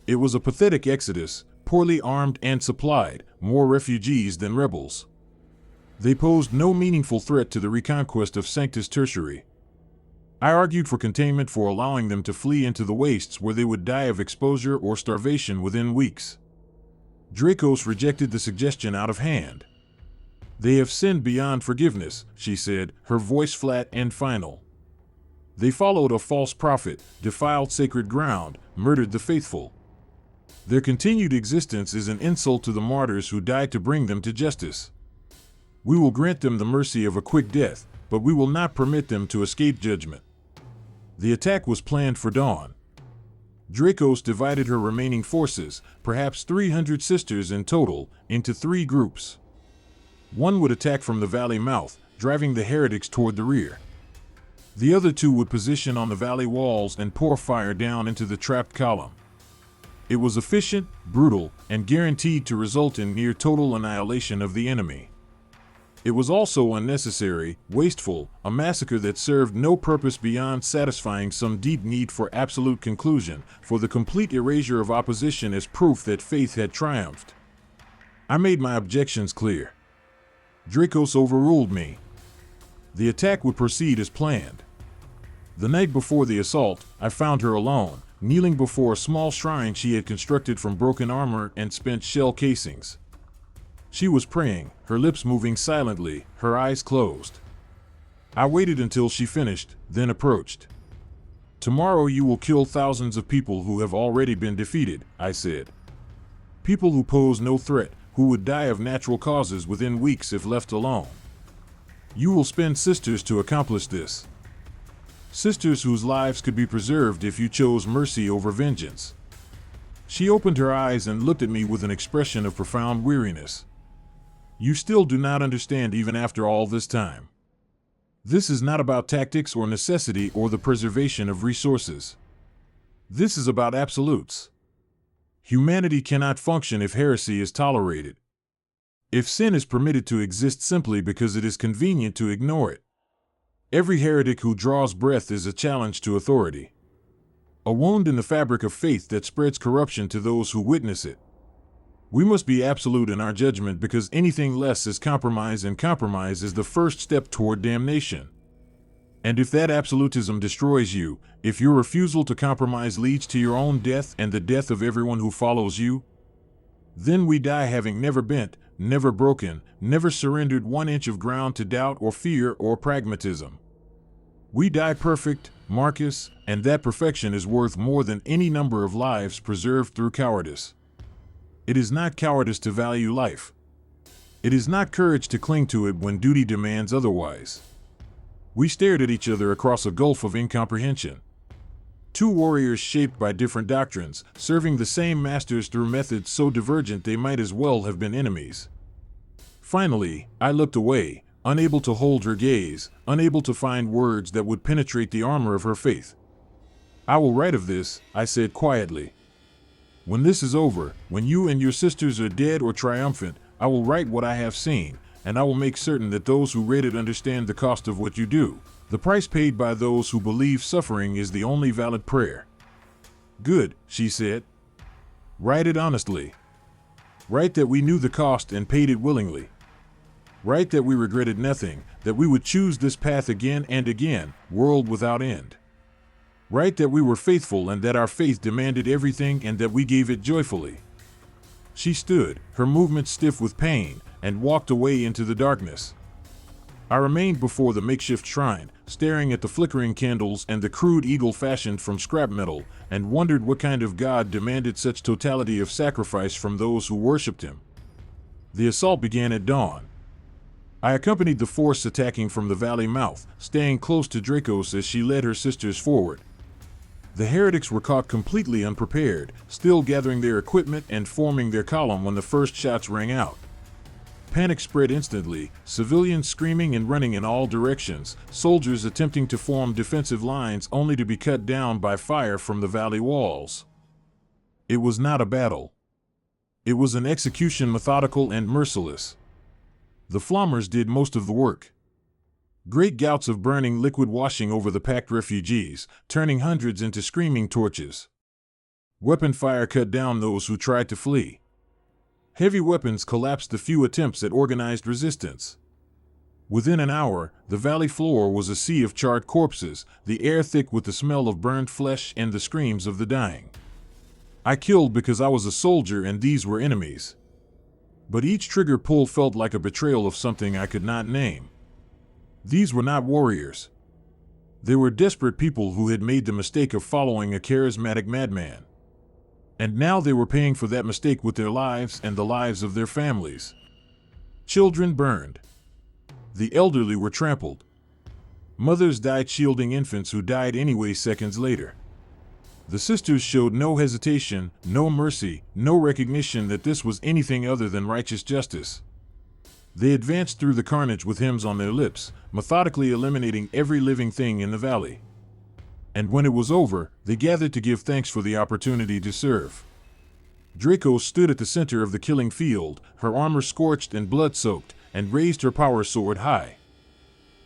A: It was a pathetic exodus, poorly armed and supplied, more refugees than rebels. They posed no meaningful threat to the reconquest of Sanctus Tertiary. I argued for containment, for allowing them to flee into the wastes where they would die of exposure or starvation within weeks. Dracos rejected the suggestion out of hand. They have sinned beyond forgiveness, she said, her voice flat and final. They followed a false prophet, defiled sacred ground, murdered the faithful. Their continued existence is an insult to the martyrs who died to bring them to justice. We will grant them the mercy of a quick death, but we will not permit them to escape judgment. The attack was planned for dawn. Dracos divided her remaining forces, perhaps 300 sisters in total, into 3 groups. One would attack from the valley mouth, driving the heretics toward the rear. The other 2 would position on the valley walls and pour fire down into the trapped column. It was efficient, brutal, and guaranteed to result in near total annihilation of the enemy. It was also unnecessary, wasteful, a massacre that served no purpose beyond satisfying some deep need for absolute conclusion, for the complete erasure of opposition as proof that faith had triumphed. I made my objections clear. Dracos overruled me. The attack would proceed as planned. The night before the assault, I found her alone, kneeling before a small shrine she had constructed from broken armor and spent shell casings. She was praying, her lips moving silently, her eyes closed. I waited until she finished, then approached. "Tomorrow you will kill thousands of people who have already been defeated," I said. "People who pose no threat, who would die of natural causes within weeks if left alone. You will spend sisters to accomplish this. Sisters whose lives could be preserved if you chose mercy over vengeance." She opened her eyes and looked at me with an expression of profound weariness. "You still do not understand even after all this time. This is not about tactics or necessity or the preservation of resources. This is about absolutes. Humanity cannot function if heresy is tolerated. If sin is permitted to exist simply because it is convenient to ignore it. Every heretic who draws breath is a challenge to authority. A wound in the fabric of faith that spreads corruption to those who witness it. We must be absolute in our judgment because anything less is compromise, and compromise is the first step toward damnation. And if that absolutism destroys you, if your refusal to compromise leads to your own death and the death of everyone who follows you, then we die having never bent, never broken, never surrendered 1 inch of ground to doubt or fear or pragmatism. We die perfect, Marcus, and that perfection is worth more than any number of lives preserved through cowardice. It is not cowardice to value life. It is not courage to cling to it when duty demands otherwise." We stared at each other across a gulf of incomprehension. 2 warriors shaped by different doctrines, serving the same masters through methods so divergent they might as well have been enemies. Finally, I looked away, unable to hold her gaze, unable to find words that would penetrate the armor of her faith. "I will write of this," I said quietly. "When this is over, when you and your sisters are dead or triumphant, I will write what I have seen, and I will make certain that those who read it understand the cost of what you do. The price paid by those who believe suffering is the only valid prayer." "Good," she said. "Write it honestly. Write that we knew the cost and paid it willingly. Write that we regretted nothing, that we would choose this path again and again, world without end. Write that we were faithful and that our faith demanded everything and that we gave it joyfully." She stood, her movements stiff with pain, and walked away into the darkness. I remained before the makeshift shrine, staring at the flickering candles and the crude eagle fashioned from scrap metal, and wondered what kind of god demanded such totality of sacrifice from those who worshipped him. The assault began at dawn. I accompanied the force attacking from the valley mouth, staying close to Dracos as she led her sisters forward. The heretics were caught completely unprepared, still gathering their equipment and forming their column when the first shots rang out. Panic spread instantly, civilians screaming and running in all directions, soldiers attempting to form defensive lines only to be cut down by fire from the valley walls. It was not a battle. It was an execution, methodical and merciless. The flammers did most of the work. Great gouts of burning liquid washing over the packed refugees, turning hundreds into screaming torches. Weapon fire cut down those who tried to flee. Heavy weapons collapsed the few attempts at organized resistance. Within an hour, the valley floor was a sea of charred corpses, the air thick with the smell of burned flesh and the screams of the dying. I killed because I was a soldier and these were enemies. But each trigger pull felt like a betrayal of something I could not name. These were not warriors. They were desperate people who had made the mistake of following a charismatic madman. And now they were paying for that mistake with their lives and the lives of their families. Children burned. The elderly were trampled. Mothers died shielding infants who died anyway seconds later. The sisters showed no hesitation, no mercy, no recognition that this was anything other than righteous justice. They advanced through the carnage with hymns on their lips, methodically eliminating every living thing in the valley. And when it was over, they gathered to give thanks for the opportunity to serve. Draco stood at the center of the killing field, her armor scorched and blood-soaked, and raised her power sword high.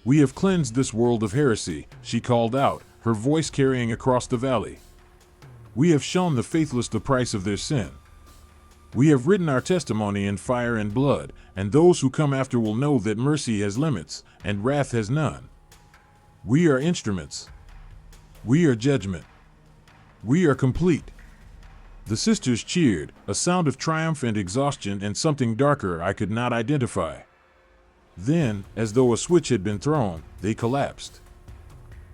A: "We have cleansed this world of heresy," she called out, her voice carrying across the valley. "We have shown the faithless the price of their sin. We have written our testimony in fire and blood, and those who come after will know that mercy has limits, and wrath has none. We are instruments. We are judgment. We are complete." The sisters cheered, a sound of triumph and exhaustion and something darker I could not identify. Then, as though a switch had been thrown, they collapsed.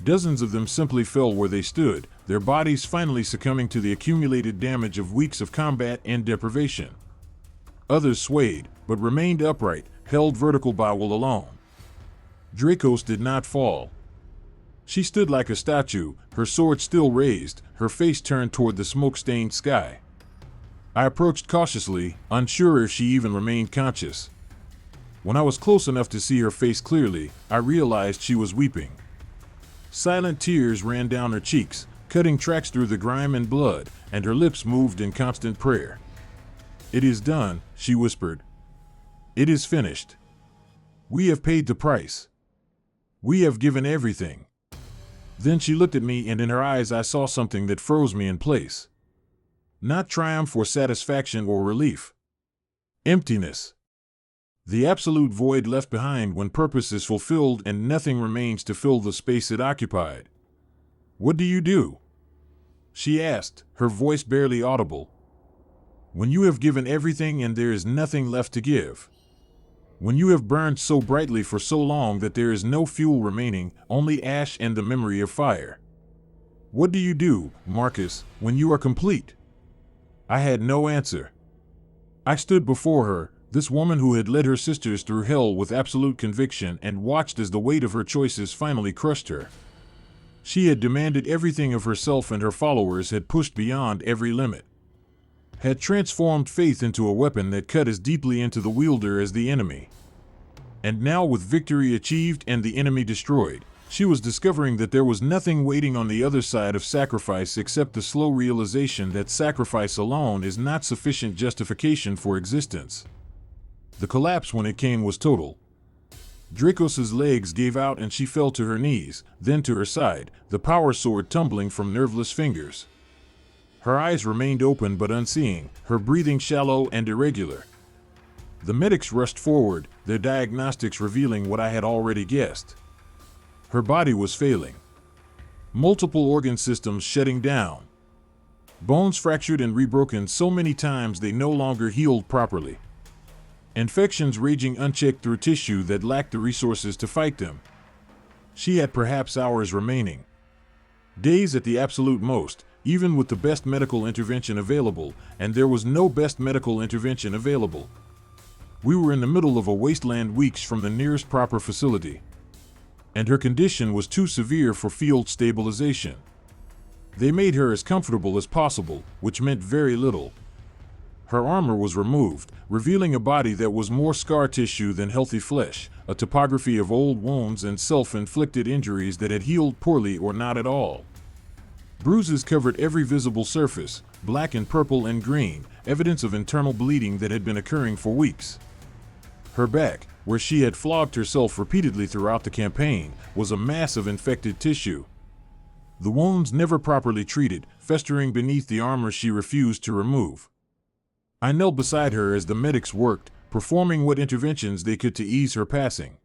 A: Dozens of them simply fell where they stood, their bodies finally succumbing to the accumulated damage of weeks of combat and deprivation. Others swayed, but remained upright, held vertical by will alone. Dracos did not fall. She stood like a statue, her sword still raised, her face turned toward the smoke-stained sky. I approached cautiously, unsure if she even remained conscious. When I was close enough to see her face clearly, I realized she was weeping. Silent tears ran down her cheeks, cutting tracks through the grime and blood, and her lips moved in constant prayer. "It is done," she whispered. "It is finished. We have paid the price. We have given everything." Then she looked at me, and in her eyes I saw something that froze me in place. Not triumph or satisfaction or relief. Emptiness. The absolute void left behind when purpose is fulfilled and nothing remains to fill the space it occupied. "What do you do?" she asked, her voice barely audible. "When you have given everything and there is nothing left to give. When you have burned so brightly for so long that there is no fuel remaining, only ash and the memory of fire. What do you do, Marcus, when you are complete?" I had no answer. I stood before her, this woman who had led her sisters through hell with absolute conviction, and watched as the weight of her choices finally crushed her. She had demanded everything of herself, and her followers had pushed beyond every limit. Had transformed faith into a weapon that cut as deeply into the wielder as the enemy. And now, with victory achieved and the enemy destroyed, she was discovering that there was nothing waiting on the other side of sacrifice except the slow realization that sacrifice alone is not sufficient justification for existence. The collapse, when it came, was total. Dracos's legs gave out and she fell to her knees, then to her side, the power sword tumbling from nerveless fingers. Her eyes remained open but unseeing, her breathing shallow and irregular. The medics rushed forward, their diagnostics revealing what I had already guessed. Her body was failing. Multiple organ systems shutting down. Bones fractured and rebroken so many times they no longer healed properly. Infections raging unchecked through tissue that lacked the resources to fight them. She had perhaps hours remaining. Days at the absolute most, even with the best medical intervention available, and there was no best medical intervention available. We were in the middle of a wasteland weeks from the nearest proper facility. And her condition was too severe for field stabilization. They made her as comfortable as possible, which meant very little. Her armor was removed, revealing a body that was more scar tissue than healthy flesh, a topography of old wounds and self-inflicted injuries that had healed poorly or not at all. Bruises covered every visible surface, black and purple and green, evidence of internal bleeding that had been occurring for weeks. Her back, where she had flogged herself repeatedly throughout the campaign, was a mass of infected tissue. The wounds never properly treated, festering beneath the armor she refused to remove. I knelt beside her as the medics worked, performing what interventions they could to ease her passing.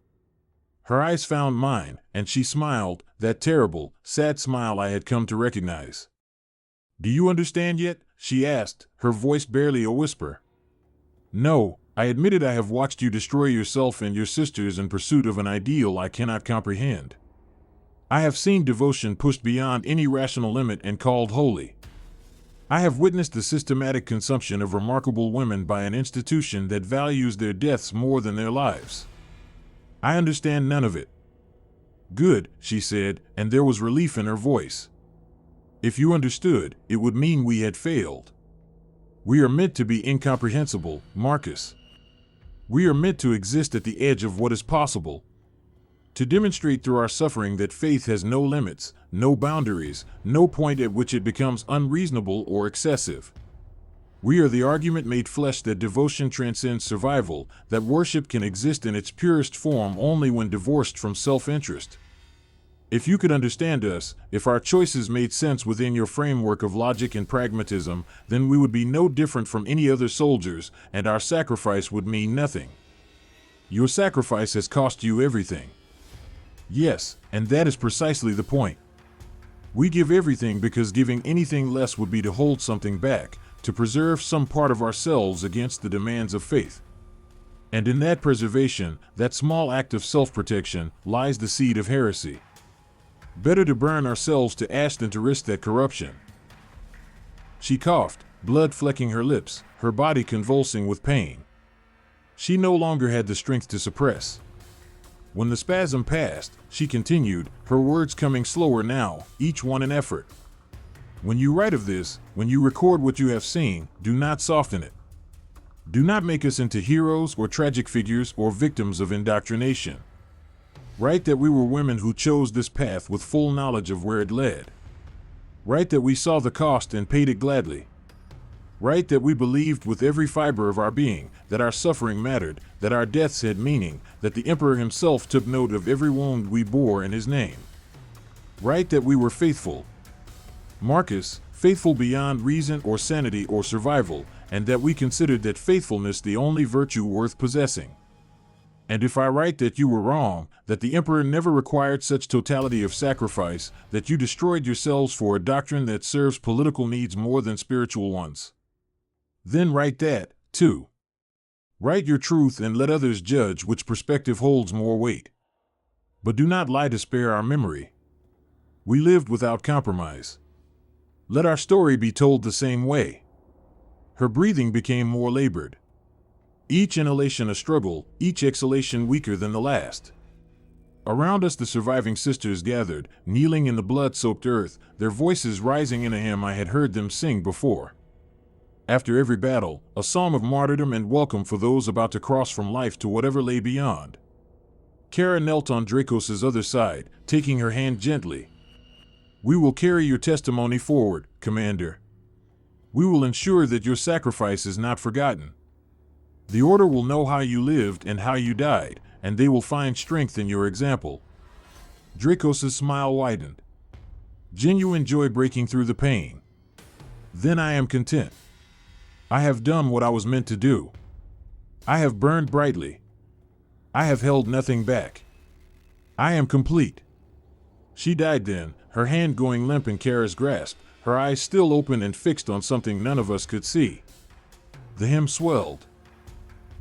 A: Her eyes found mine, and she smiled, that terrible, sad smile I had come to recognize. "Do you understand yet?" she asked, her voice barely a whisper. "No," I admitted. "I have watched you destroy yourself and your sisters in pursuit of an ideal I cannot comprehend. I have seen devotion pushed beyond any rational limit and called holy. I have witnessed the systematic consumption of remarkable women by an institution that values their deaths more than their lives. I understand none of it." "Good," she said, and there was relief in her voice. "If you understood, it would mean we had failed. We are meant to be incomprehensible, Marcus. We are meant to exist at the edge of what is possible, to demonstrate through our suffering that faith has no limits, no boundaries, no point at which it becomes unreasonable or excessive. We are the argument made flesh that devotion transcends survival, that worship can exist in its purest form only when divorced from self-interest. If you could understand us, if our choices made sense within your framework of logic and pragmatism, then we would be no different from any other soldiers, and our sacrifice would mean nothing. Your sacrifice has cost you everything." "Yes, and that is precisely the point. We give everything because giving anything less would be to hold something back, to preserve some part of ourselves against the demands of faith. And in that preservation, that small act of self-protection, lies the seed of heresy. Better to burn ourselves to ash than to risk that corruption." She coughed, blood flecking her lips, her body convulsing with pain. She no longer had the strength to suppress. When the spasm passed, she continued, her words coming slower now, each one an effort. "When you write of this, when you record what you have seen, do not soften it. Do not make us into heroes or tragic figures or victims of indoctrination. Write that we were women who chose this path with full knowledge of where it led. Write that we saw the cost and paid it gladly. Write that we believed with every fiber of our being that our suffering mattered, that our deaths had meaning, that the Emperor himself took note of every wound we bore in his name. Write that we were faithful, Marcus, faithful beyond reason or sanity or survival, and that we considered that faithfulness the only virtue worth possessing. And if I write that you were wrong, that the Emperor never required such totality of sacrifice, that you destroyed yourselves for a doctrine that serves political needs more than spiritual ones, then write that, too. Write your truth and let others judge which perspective holds more weight. But do not lie to spare our memory. We lived without compromise. Let our story be told the same way." Her breathing became more labored. Each inhalation a struggle, each exhalation weaker than the last. Around us the surviving sisters gathered, kneeling in the blood-soaked earth, their voices rising in a hymn I had heard them sing before. After every battle, a psalm of martyrdom and welcome for those about to cross from life to whatever lay beyond. Kara knelt on Dracos's other side, taking her hand gently. "We will carry your testimony forward, Commander. We will ensure that your sacrifice is not forgotten. The Order will know how you lived and how you died, and they will find strength in your example." Dracos's smile widened. "Genuine joy breaking through the pain. Then I am content. I have done what I was meant to do. I have burned brightly. I have held nothing back. I am complete." She died then, her hand going limp in Kara's grasp, her eyes still open and fixed on something none of us could see. The hymn swelled.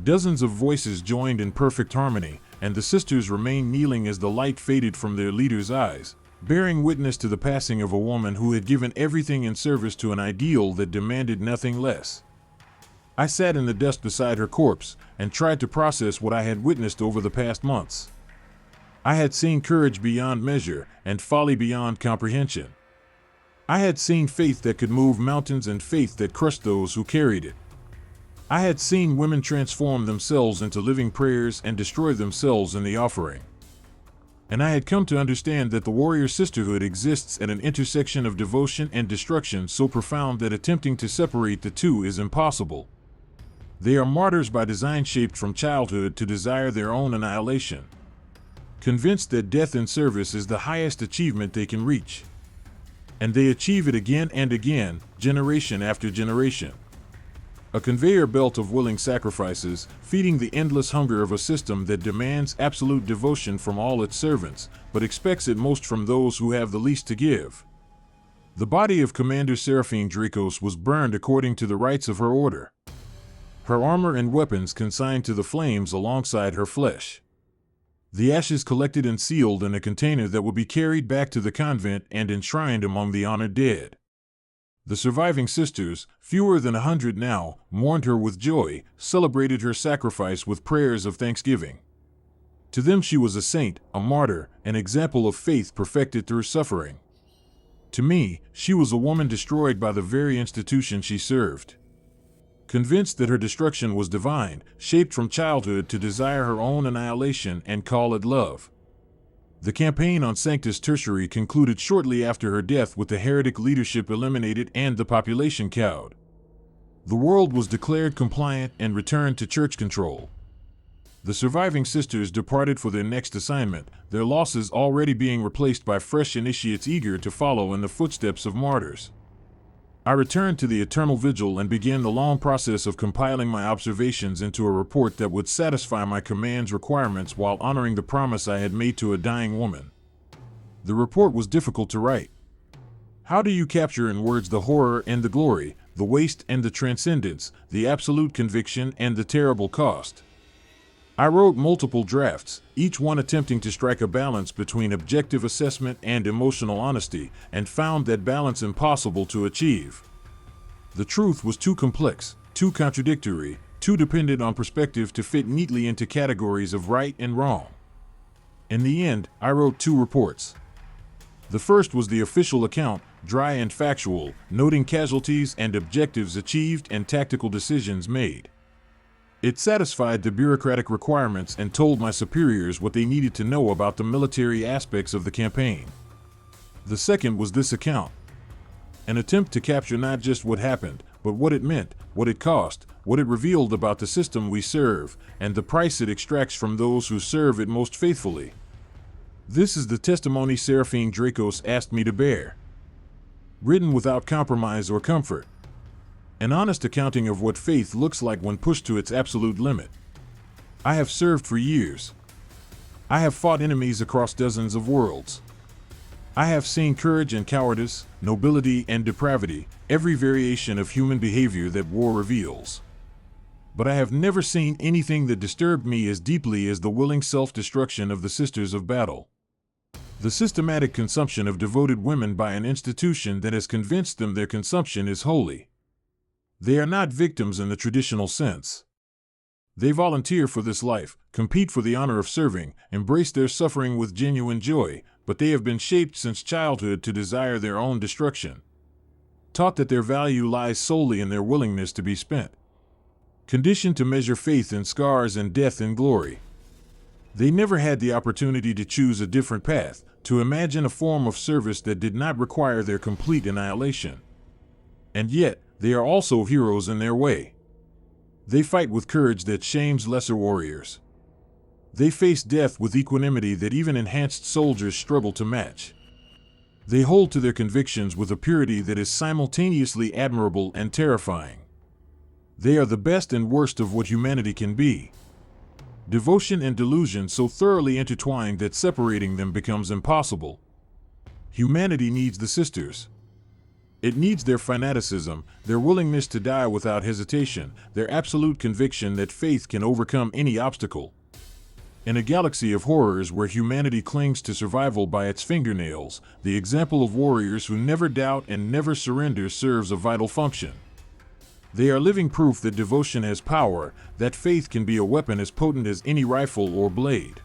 A: Dozens of voices joined in perfect harmony, and the sisters remained kneeling as the light faded from their leader's eyes, bearing witness to the passing of a woman who had given everything in service to an ideal that demanded nothing less. I sat in the dust beside her corpse and tried to process what I had witnessed over the past months. I had seen courage beyond measure and folly beyond comprehension. I had seen faith that could move mountains and faith that crushed those who carried it. I had seen women transform themselves into living prayers and destroy themselves in the offering. And I had come to understand that the warrior sisterhood exists at an intersection of devotion and destruction so profound that attempting to separate the two is impossible. They are martyrs by design, shaped from childhood to desire their own annihilation, convinced that death in service is the highest achievement they can reach. And they achieve it again and again, generation after generation. A conveyor belt of willing sacrifices, feeding the endless hunger of a system that demands absolute devotion from all its servants, but expects it most from those who have the least to give. The body of Commander Seraphine Dracos was burned according to the rites of her order. Her armor and weapons consigned to the flames alongside her flesh. The ashes collected and sealed in a container that would be carried back to the convent and enshrined among the honored dead. The surviving sisters, fewer than 100 now, mourned her with joy, celebrated her sacrifice with prayers of thanksgiving. To them she was a saint, a martyr, an example of faith perfected through suffering. To me, she was a woman destroyed by the very institution she served. Convinced that her destruction was divine, shaped from childhood to desire her own annihilation and call it love. The campaign on Sanctus Tertiary concluded shortly after her death with the heretic leadership eliminated and the population cowed. The world was declared compliant and returned to church control. The surviving sisters departed for their next assignment, their losses already being replaced by fresh initiates eager to follow in the footsteps of martyrs. I returned to the Eternal Vigil and began the long process of compiling my observations into a report that would satisfy my command's requirements while honoring the promise I had made to a dying woman. The report was difficult to write. How do you capture in words the horror and the glory, the waste and the transcendence, the absolute conviction and the terrible cost? I wrote multiple drafts, each one attempting to strike a balance between objective assessment and emotional honesty, and found that balance impossible to achieve. The truth was too complex, too contradictory, too dependent on perspective to fit neatly into categories of right and wrong. In the end, I wrote 2 reports. The first was the official account, dry and factual, noting casualties and objectives achieved and tactical decisions made. It satisfied the bureaucratic requirements and told my superiors what they needed to know about the military aspects of the campaign. The second was this account. An attempt to capture not just what happened, but what it meant, what it cost, what it revealed about the system we serve, and the price it extracts from those who serve it most faithfully. This is the testimony Seraphine Dracos asked me to bear. Written without compromise or comfort. An honest accounting of what faith looks like when pushed to its absolute limit. I have served for years. I have fought enemies across dozens of worlds. I have seen courage and cowardice, nobility and depravity, every variation of human behavior that war reveals. But I have never seen anything that disturbed me as deeply as the willing self-destruction of the Sisters of Battle. The systematic consumption of devoted women by an institution that has convinced them their consumption is holy. They are not victims in the traditional sense. They volunteer for this life, compete for the honor of serving, embrace their suffering with genuine joy, but they have been shaped since childhood to desire their own destruction. Taught that their value lies solely in their willingness to be spent. Conditioned to measure faith in scars and death in glory. They never had the opportunity to choose a different path, to imagine a form of service that did not require their complete annihilation. And yet, they are also heroes in their way. They fight with courage that shames lesser warriors. They face death with equanimity that even enhanced soldiers struggle to match. They hold to their convictions with a purity that is simultaneously admirable and terrifying. They are the best and worst of what humanity can be. Devotion and delusion so thoroughly intertwined that separating them becomes impossible. Humanity needs the sisters. It needs their fanaticism, their willingness to die without hesitation, their absolute conviction that faith can overcome any obstacle. In a galaxy of horrors where humanity clings to survival by its fingernails, the example of warriors who never doubt and never surrender serves a vital function. They are living proof that devotion has power, that faith can be a weapon as potent as any rifle or blade.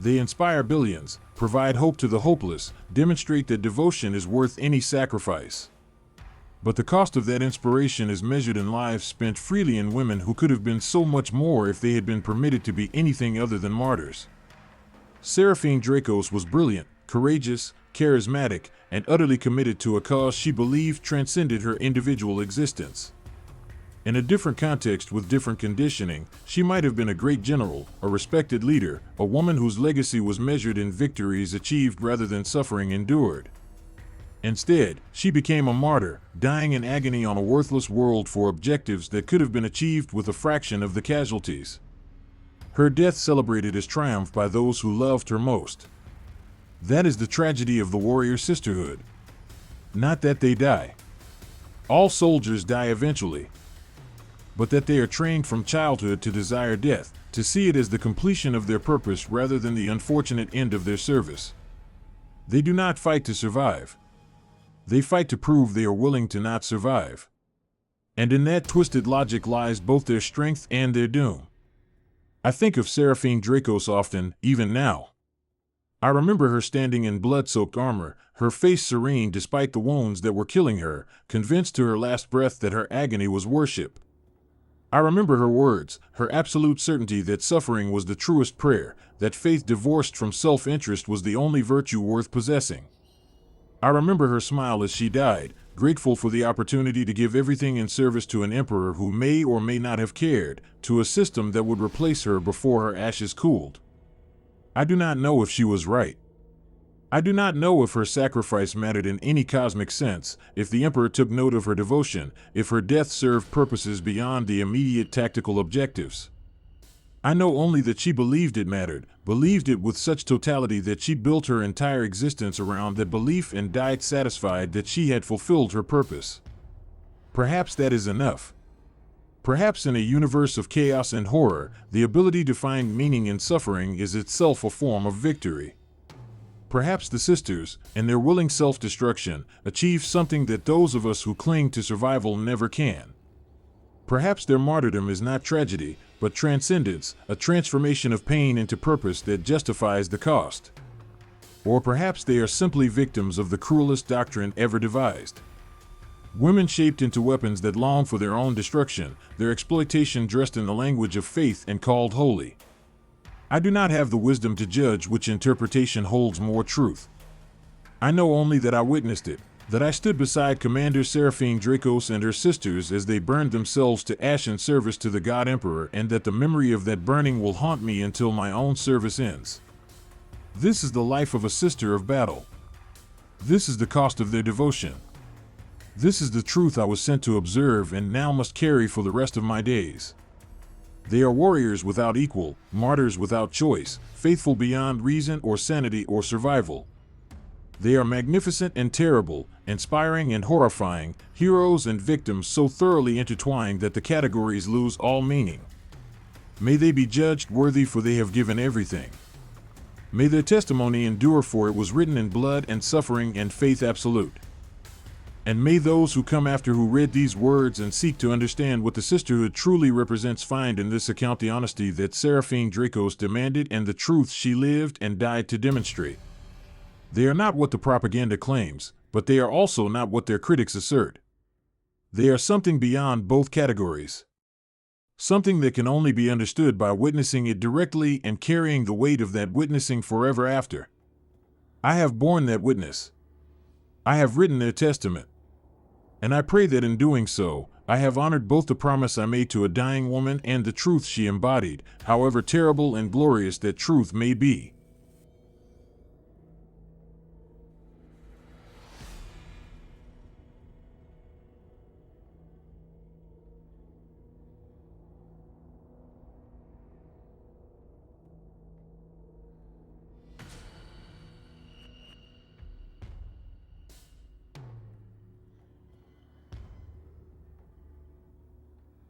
A: They inspire billions, provide hope to the hopeless, demonstrate that devotion is worth any sacrifice. But the cost of that inspiration is measured in lives spent freely in women who could have been so much more if they had been permitted to be anything other than martyrs. Seraphine Dracos was brilliant, courageous, charismatic, and utterly committed to a cause she believed transcended her individual existence. In a different context with different conditioning, she might have been a great general, a respected leader, a woman whose legacy was measured in victories achieved rather than suffering endured. Instead, she became a martyr, dying in agony on a worthless world for objectives that could have been achieved with a fraction of the casualties. Her death celebrated as triumph by those who loved her most. That is the tragedy of the warrior sisterhood. Not that they die. All soldiers die eventually. But that they are trained from childhood to desire death, to see it as the completion of their purpose rather than the unfortunate end of their service. They do not fight to survive. They fight to prove they are willing to not survive. And in that twisted logic lies both their strength and their doom. I think of Seraphine Dracos often, even now. I remember her standing in blood-soaked armor, her face serene despite the wounds that were killing her, convinced to her last breath that her agony was worship. I remember her words, her absolute certainty that suffering was the truest prayer, that faith divorced from self-interest was the only virtue worth possessing. I remember her smile as she died, grateful for the opportunity to give everything in service to an emperor who may or may not have cared, to a system that would replace her before her ashes cooled. I do not know if she was right. I do not know if her sacrifice mattered in any cosmic sense, if the emperor took note of her devotion, if her death served purposes beyond the immediate tactical objectives. I know only that she believed it mattered, believed it with such totality that she built her entire existence around that belief and died satisfied that she had fulfilled her purpose. Perhaps that is enough. Perhaps in a universe of chaos and horror, the ability to find meaning in suffering is itself a form of victory. Perhaps the sisters, in their willing self-destruction, achieve something that those of us who cling to survival never can. Perhaps their martyrdom is not tragedy, but transcendence, a transformation of pain into purpose that justifies the cost. Or perhaps they are simply victims of the cruelest doctrine ever devised. Women shaped into weapons that long for their own destruction, their exploitation dressed in the language of faith and called holy. I do not have the wisdom to judge which interpretation holds more truth. I know only that I witnessed it, that I stood beside Commander Seraphine Dracos and her sisters as they burned themselves to ash in service to the God Emperor, and that the memory of that burning will haunt me until my own service ends. This is the life of a sister of battle. This is the cost of their devotion. This is the truth I was sent to observe and now must carry for the rest of my days. They are warriors without equal, martyrs without choice, faithful beyond reason or sanity or survival. They are magnificent and terrible, inspiring and horrifying, heroes and victims so thoroughly intertwined that the categories lose all meaning. May they be judged worthy, for they have given everything. May their testimony endure, for it was written in blood and suffering and faith absolute. And may those who come after who read these words and seek to understand what the sisterhood truly represents find in this account the honesty that Seraphine Dracos demanded and the truth she lived and died to demonstrate. They are not what the propaganda claims, but they are also not what their critics assert. They are something beyond both categories. Something that can only be understood by witnessing it directly and carrying the weight of that witnessing forever after. I have borne that witness. I have written their testament. And I pray that in doing so, I have honored both the promise I made to a dying woman and the truth she embodied, however terrible and glorious that truth may be.